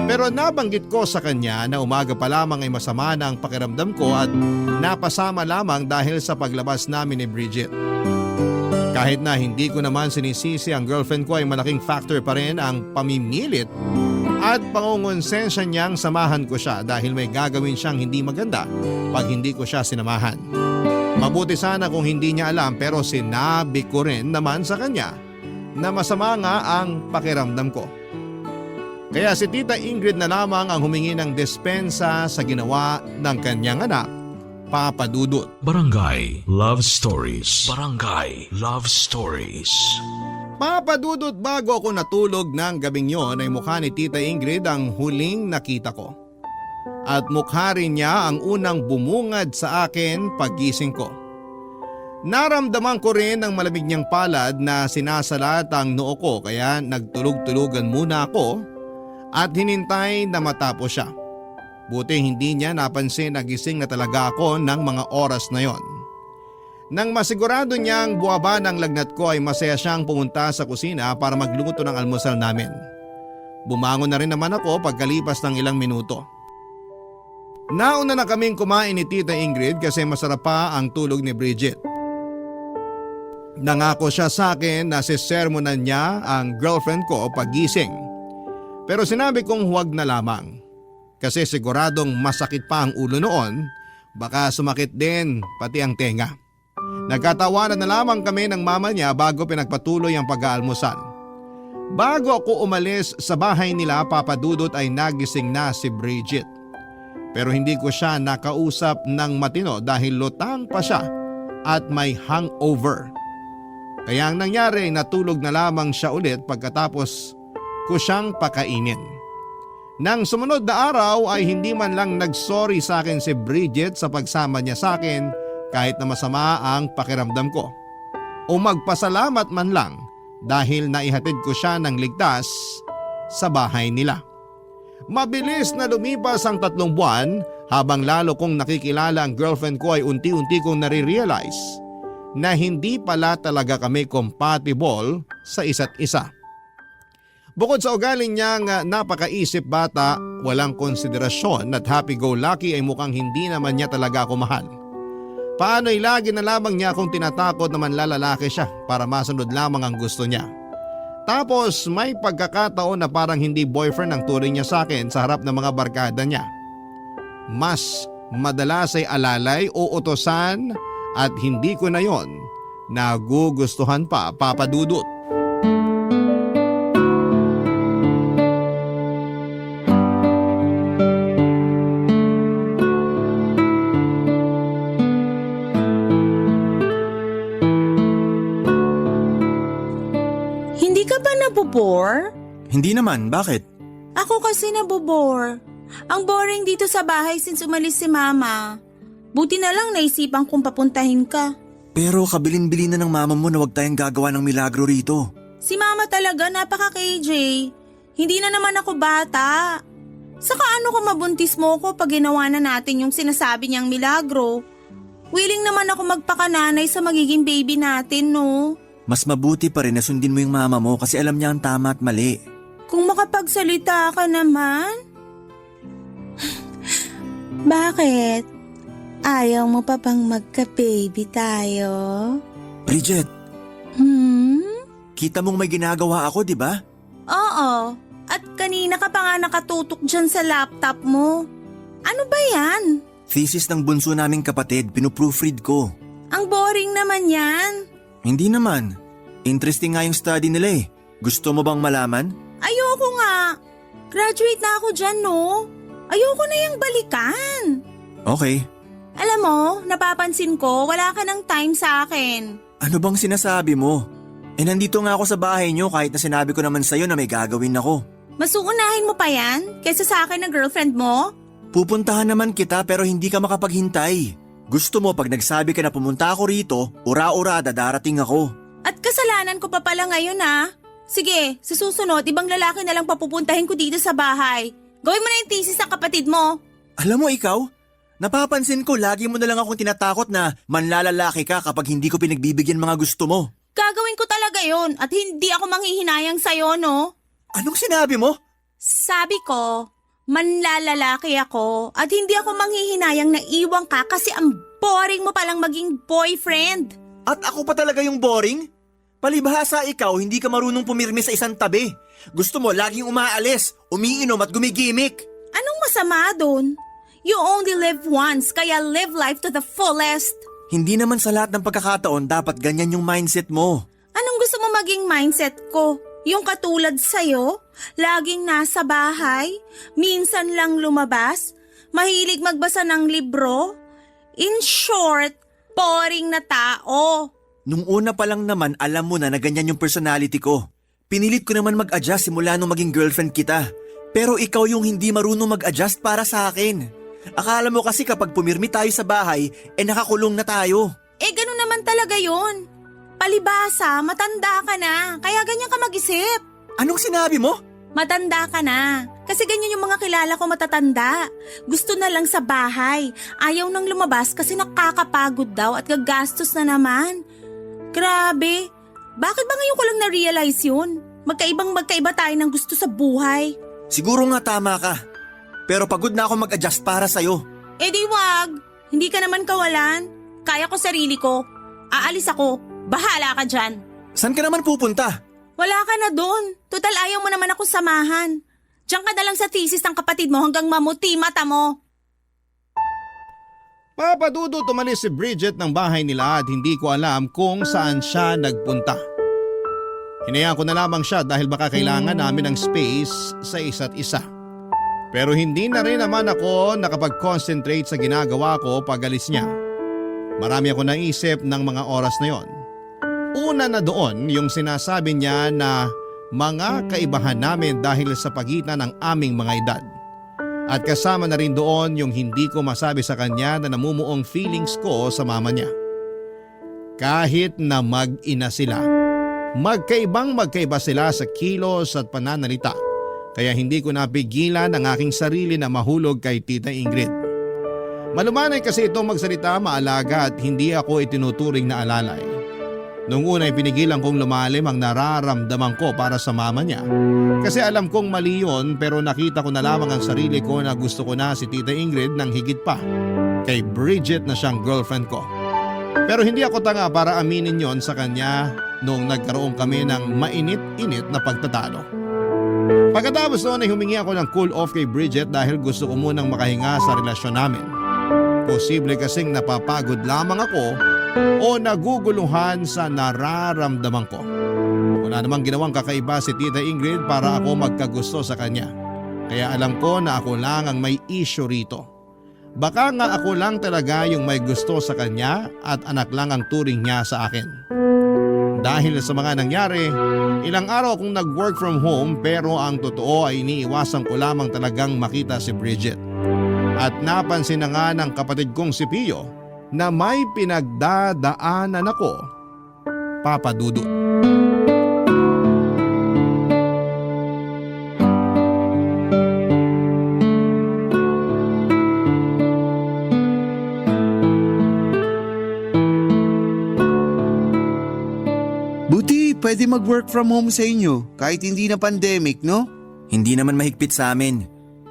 Pero nabanggit ko sa kanya na umaga pa lamang ay masama na ang pakiramdam ko at napasama lamang dahil sa paglabas namin ni Bridget. Kahit na hindi ko naman sinisisi ang girlfriend ko ay malaking factor pa rin ang pamimilit at pangungonsensya niyang samahan ko siya dahil may gagawin siyang hindi maganda pag hindi ko siya sinamahan. Mabuti sana kung hindi niya alam pero sinabi ko rin naman sa kanya na masama nga ang pakiramdam ko. Kaya si Tita Ingrid na lamang ang humingi ng dispensa sa ginawa ng kanyang anak, Papa Dudut.
Barangay Love Stories. Barangay Love Stories.
Papa Dudut, bago ako natulog ng gabing yon ay mukha ni Tita Ingrid ang huling nakita ko. At mukha rin niya ang unang bumungad sa akin paggising ko. Naramdaman ko rin ang malamig niyang palad na sinasalat ang noo ko kaya nagtulog-tulugan muna ako at hinintay na matapos siya. Buti hindi niya napansin na gising na talaga ako ng mga oras na yon. Nang masigurado niyang buwaba ng lagnat ko ay masaya siyang pumunta sa kusina para magluto ng almusal namin. Bumangon na rin naman ako pagkalipas ng ilang minuto. Nauna na kaming kumain ni Tita Ingrid kasi masarap pa ang tulog ni Bridget. Nangako siya sa akin na sisermonan niya ang girlfriend ko paggising. Pero sinabi kong huwag na lamang. Kasi siguradong masakit pa ang ulo noon, baka sumakit din pati ang tenga. Nagkatawanan na lamang kami ng mama niya bago pinagpatuloy ang pag-aalmusal. Bago ako umalis sa bahay nila, Papa Dudut, ay nagising na si Bridget. Pero hindi ko siya nakausap ng matino dahil lutang pa siya at may hangover. Kaya ang nangyari ay natulog na lamang siya ulit pagkatapos ko siyang pakainin. Nang sumunod na araw ay hindi man lang nagsorry sa akin si Bridget sa pagsama niya sa akin kahit na masama ang pakiramdam ko. O magpasalamat man lang dahil naihatid ko siya ng ligtas sa bahay nila. Mabilis na lumipas ang 3 buwan habang lalo kong nakikilala ang girlfriend ko ay unti-unti kong nare-realize na hindi pala talaga kami compatible sa isa't isa. Bukod sa ugaling niyang napakaisip bata, walang konsiderasyon at happy-go-lucky ay mukhang hindi naman niya talaga ako mahal. Paano'y lagi na lamang niya akong tinatakot na manlalalaki siya para masunod lamang ang gusto niya. Tapos may pagkakataon na parang hindi boyfriend ang turing niya sa akin sa harap ng mga barkada niya. Mas madalas ay alalay o utosan at hindi ko na yon nagugustuhan pa, Papa Dudut.
Hindi ka ba nabobore?
Hindi naman, bakit?
Ako kasi nabobore. Ang boring dito sa bahay since umalis si Mama. Buti na lang naisipan kong papuntahin ka.
Pero kabilin-bilin na ng mama mo na huwag tayong gagawa ng milagro rito.
Si Mama talaga napaka-KJ. Hindi na naman ako bata. Saka ano kung mabuntis mo ko pag ginawa na natin yung sinasabi niyang milagro? Willing naman ako magpakananay sa magiging baby natin, no?
Mas mabuti pa rin na sundin mo yung mama mo kasi alam niya ang tama at mali.
Kung makapagsalita ka naman. Bakit? Ayaw mo pa bang magka-baby tayo?
Bridget, kita mong may ginagawa ako, di ba?
Oo. At kanina ka pa nga nakatutok dyan sa laptop mo. Ano ba yan?
Thesis ng bunso naming kapatid, pinuproofread ko.
Ang boring naman yan.
Hindi naman. Interesting nga yung study nila eh. Gusto mo bang malaman?
Ayoko nga. Graduate na ako dyan, no? Ayoko na yung balikan.
Okay.
Alam mo, napapansin ko, wala ka ng time sa akin.
Ano bang sinasabi mo? Nandito nga ako sa bahay niyo kahit na sinabi ko naman sa'yo na may gagawin ako.
Mas uunahin mo pa yan kaysa sa akin na girlfriend mo?
Pupuntahan naman kita pero hindi ka makapaghintay. Gusto mo pag nagsabi ka na pumunta ako rito, ura-ura darating ako.
At kasalanan ko pa pala ngayon, ha? Sige, sa susunod, ibang lalaki na lang papupuntahin ko dito sa bahay. Gawin mo na yung thesis ng kapatid mo.
Alam mo ikaw, napapansin ko lagi mo na lang akong tinatakot na manlalalaki ka kapag hindi ko pinagbibigyan mga gusto mo.
Gagawin ko talaga yon at hindi ako manghihinayang sa'yo, no?
Anong sinabi mo?
Sabi ko, manlalalaki ako at hindi ako manghihinayang na iwan ka kasi ang boring mo palang maging boyfriend.
At ako pa talaga yung boring? Palibhasa ikaw, hindi ka marunong pumirmi sa isang tabi. Gusto mo laging umaalis, umiinom at gumigimik.
Anong masama dun? You only live once, kaya live life to the fullest.
Hindi naman sa lahat ng pagkakataon dapat ganyan yung mindset mo.
Anong gusto mo maging mindset ko? Yung katulad sa'yo? Laging nasa bahay? Minsan lang lumabas? Mahilig magbasa ng libro? In short, boring na tao.
Nung una pa lang naman alam mo na ganyan yung personality ko. Pinilit ko naman mag-adjust simula nung maging girlfriend kita. Pero ikaw yung hindi marunong mag-adjust para sa akin. Akala mo kasi kapag pumirmi tayo sa bahay, nakakulong na tayo.
Ganun naman talaga yun. Palibasa, matanda ka na, kaya ganyan ka mag-isip.
Anong sinabi mo?
Matanda ka na, kasi ganyan yung mga kilala ko matatanda. Gusto na lang sa bahay, ayaw nang lumabas kasi nakakapagod daw at gagastos na naman. Grabe, bakit ba ngayon ko lang na-realize yun? Magkaiba tayo ng gusto sa buhay.
Siguro nga tama ka. Pero pagod na ako mag-adjust para sa'yo.
Di wag, hindi ka naman kawalan. Kaya ko sarili ko. Aalis ako, bahala ka dyan.
Saan ka naman pupunta?
Wala ka na doon. Total ayaw mo naman akong samahan. Diyan ka na lang sa thesis ng kapatid mo hanggang mamuti mata mo.
Papa Dudut, umalis si Bridget ng bahay nila at hindi ko alam kung saan siya nagpunta. Hinayaan ko na lamang siya dahil baka kailangan namin ng space sa isa't isa. Pero hindi na rin naman ako nakapag-concentrate sa ginagawa ko pag alis niya. Marami ako naisip ng mga oras na yon. Una na doon yung sinasabi niya na mga kaibahan namin dahil sa pagitan ng aming mga edad. At kasama na rin doon yung hindi ko masabi sa kanya na namumuong feelings ko sa mama niya. Kahit na mag-ina sila, magkaiba sila sa kilos at pananalita. Kaya hindi ko napigilan ang aking sarili na mahulog kay Tita Ingrid. Malumanay kasi itong magsalita, maalaga at hindi ako itinuturing na alalay. Noong una ay pinigilan kong lumalim ang nararamdaman ko para sa mama niya. Kasi alam kong mali yun pero nakita ko na lamang ang sarili ko na gusto ko na si Tita Ingrid ng higit pa kay Bridget na siyang girlfriend ko. Pero hindi ako tanga para aminin yon sa kanya noong nagkaroon kami ng mainit-init na pagtatalo. Pagkatapos noon ay humingi ako ng cool off kay Bridget dahil gusto ko munang makahinga sa relasyon namin. Posible kasing napapagod lamang ako o naguguluhan sa nararamdaman ko. Wala namang ginawang kakaiba si Tita Ingrid para ako magkagusto sa kanya. Kaya alam ko na ako lang ang may issue rito. Baka nga ako lang talaga yung may gusto sa kanya at anak lang ang turing niya sa akin. Dahil sa mga nangyari, ilang araw akong nag-work from home pero ang totoo ay iniiwasan ko lamang talagang makita si Bridget. At napansin na nga ng kapatid kong si Pio na may pinagdadaanan ako, Papa Dudut.
Buti pwede mag-work from home sa inyo kahit hindi na pandemic, no?
Hindi naman mahigpit sa amin.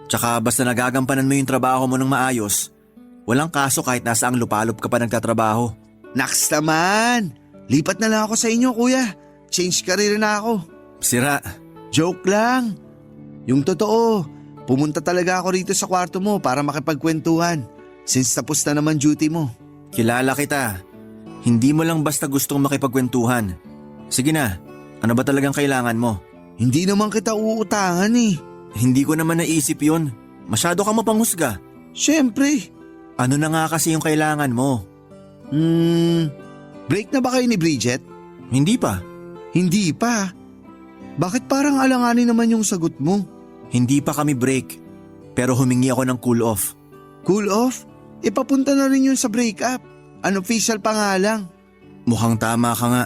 Tsaka basta nagagampanan mo yung trabaho mo ng maayos, walang kaso kahit nasaang lupalop ka pa nagtatrabaho.
Naks naman! Lipat na lang ako sa inyo, kuya. Change career na ako.
Sira.
Joke lang. Yung totoo, pumunta talaga ako rito sa kwarto mo para makipagkwentuhan since tapos na naman duty mo.
Kilala kita. Hindi mo lang basta gustong makipagkwentuhan. Sige na, ano ba talagang kailangan mo?
Hindi naman kita uutangan eh.
Hindi ko naman naisip yun. Masyado ka mapanghusga.
Siyempre.
Ano na nga kasi yung kailangan mo?
Break na ba kayo ni Bridget?
Hindi pa.
Hindi pa. Bakit parang alanganin naman yung sagot mo?
Hindi pa kami break. Pero humingi ako ng cool off.
Cool off? Ipapunta na rin yun sa breakup. Unofficial pa nga lang.
Mukhang tama ka nga.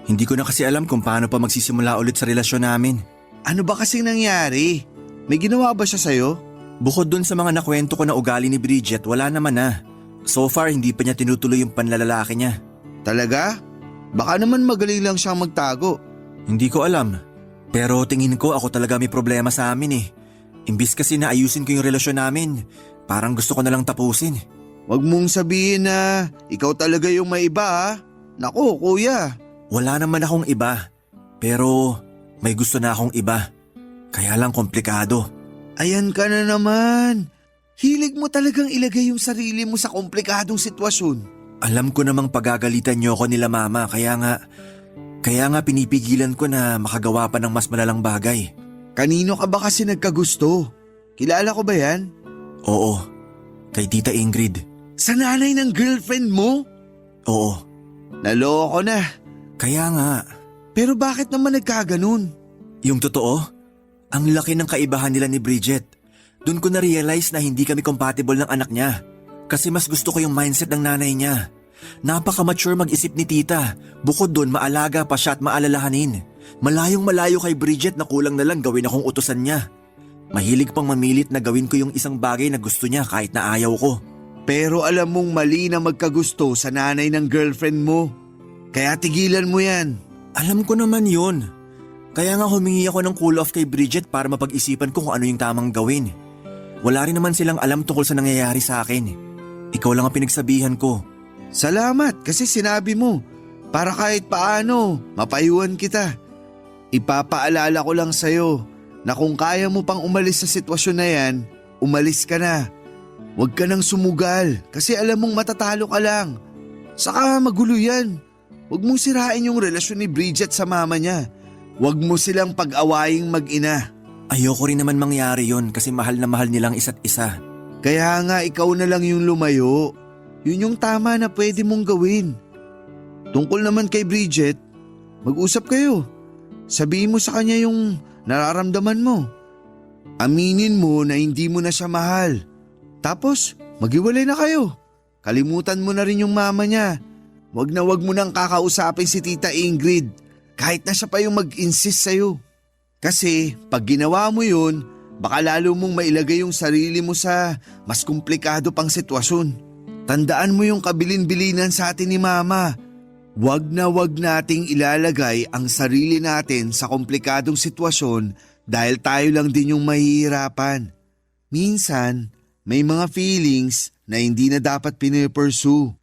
Hindi ko na kasi alam kung paano pa magsisimula ulit sa relasyon namin.
Ano ba kasing nangyari? May ginawa ba siya sa'yo?
Bukod dun sa mga nakwento ko na ugali ni Bridget, wala naman na. So far, hindi pa niya tinutuloy yung panlalalaki niya.
Talaga? Baka naman magaling lang siyang magtago.
Hindi ko alam. Pero tingin ko ako talaga may problema sa amin eh. Imbis kasi na ayusin ko yung relasyon namin, parang gusto ko na lang tapusin.
Huwag mong sabihin na ikaw talaga yung may iba ha. Naku, kuya.
Wala naman akong iba. Pero may gusto na akong iba. Kaya lang komplikado.
Ayan ka na naman. Hilig mo talagang ilagay yung sarili mo sa komplikadong sitwasyon.
Alam ko namang pagagalitan niyo ako nila mama, kaya nga pinipigilan ko na makagawa pa ng mas malalang bagay.
Kanino ka ba kasi nagkagusto? Kilala ko ba yan?
Oo, kay Tita Ingrid.
Sa nanay ng girlfriend mo?
Oo.
Naloko na.
Kaya nga.
Pero bakit naman nagkaganon?
Yung totoo, ang laki ng kaibahan nila ni Bridget. Doon ko na-realize na hindi kami compatible ng anak niya. Kasi mas gusto ko yung mindset ng nanay niya. Napaka-mature mag-isip ni tita. Bukod doon, maalaga pa siya at maalalahanin. Malayong malayo kay Bridget na kulang na lang gawin akong utusan niya. Mahilig pang mamilit na gawin ko yung isang bagay na gusto niya kahit na ayaw ko.
Pero alam mong mali na magkagusto sa nanay ng girlfriend mo. Kaya tigilan mo yan.
Alam ko naman yun. Kaya nga humingi ako ng cool off kay Bridget para mapag-isipan ko kung ano yung tamang gawin. Wala rin naman silang alam tungkol sa nangyayari sa akin. Ikaw lang ang pinagsabihan ko.
Salamat kasi sinabi mo. Para kahit paano, mapayuhan kita. Ipapaalala ko lang sa'yo na kung kaya mo pang umalis sa sitwasyon na yan, umalis ka na. Huwag ka nang sumugal kasi alam mong matatalo ka lang. Saka magulo yan. Huwag mong sirain yung relasyon ni Bridget sa mama niya. Huwag mo silang pag-awaying mag-ina.
Ayoko rin naman mangyari yon kasi mahal na mahal nilang isa't isa.
Kaya nga ikaw na lang yung lumayo. Yun yung tama na pwede mong gawin. Tungkol naman kay Bridget, mag-usap kayo. Sabihin mo sa kanya yung nararamdaman mo. Aminin mo na hindi mo na siya mahal. Tapos, maghiwalay na kayo. Kalimutan mo na rin yung mama niya. Wag mo nang kakausapin si Tita Ingrid kahit na siya pa yung mag-insist sa'yo. Kasi pag ginawa mo yun, baka lalo mong mailagay yung sarili mo sa mas komplikado pang sitwasyon. Tandaan mo yung kabilin-bilinan sa atin ni Mama. Wag nating ilalagay ang sarili natin sa komplikadong sitwasyon dahil tayo lang din yung mahihirapan. Minsan, may mga feelings na hindi na dapat pinipursue.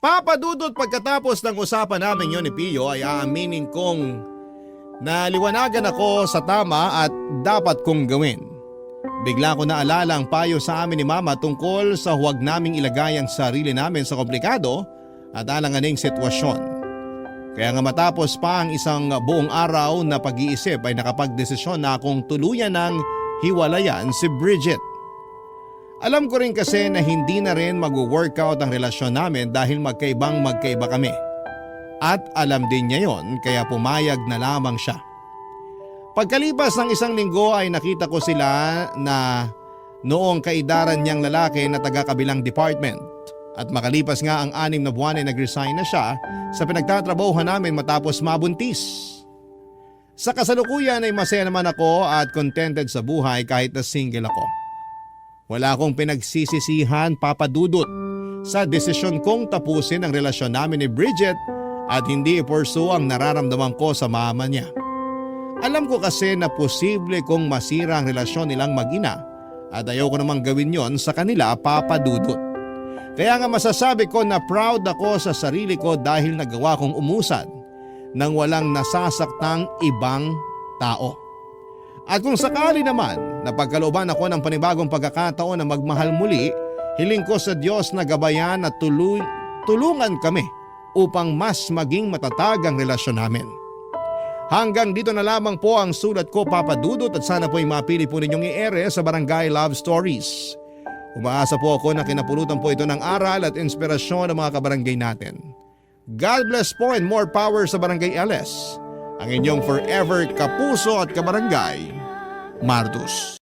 Papadudot pagkatapos ng usapan namin yon ni Pio ay aaminin kong naliwanagan ako sa tama at dapat kong gawin. Bigla ko naalala ang payo sa amin ni Mama tungkol sa huwag naming ilagay ang sarili namin sa komplikado at alanganing sitwasyon. Kaya nga matapos pa ang isang buong araw na pag-iisip ay nakapagdesisyon na akong tuluyan ng hiwalayan si Bridget. Alam ko rin kasi na hindi na rin mag-workout ang relasyon namin dahil magkaiba kami. At alam din niya yon kaya pumayag na lamang siya. Pagkalipas ng isang linggo ay nakita ko sila na noong kaidaran niyang lalaki na taga-kabilang department. At makalipas nga ang 6 na buwan ay nag-resign na siya sa pinagtatrabahuhan namin matapos mabuntis. Sa kasalukuyan ay masaya naman ako at contented sa buhay kahit na single ako. Wala akong pinagsisisihan, Papa Dudut, sa desisyon kong tapusin ang relasyon namin ni Bridget at hindi i-pursue ang nararamdaman ko sa mama niya. Alam ko kasi na posible kong masira ang relasyon nilang mag-ina at ayoko namang gawin yon sa kanila, Papa Dudut. Kaya nga masasabi ko na proud ako sa sarili ko dahil nagawa kong umusad nang walang nasasaktang ibang tao. At kung sakali naman na pagkalooban ako ng panibagong pagkakataon na magmahal muli, hiling ko sa Diyos na gabayan at tulungan kami upang mas maging matatag ang relasyon namin. Hanggang dito na lamang po ang sulat ko, Papa Dudut, at sana po ay mapili po ninyong i-ere sa Barangay Love Stories. Umaasa po ako na kinapulutan po ito ng aral at inspirasyon ng mga kabarangay natin. God bless po and more power sa Barangay LS. Ang inyong forever kapuso at kabarangay, Martus.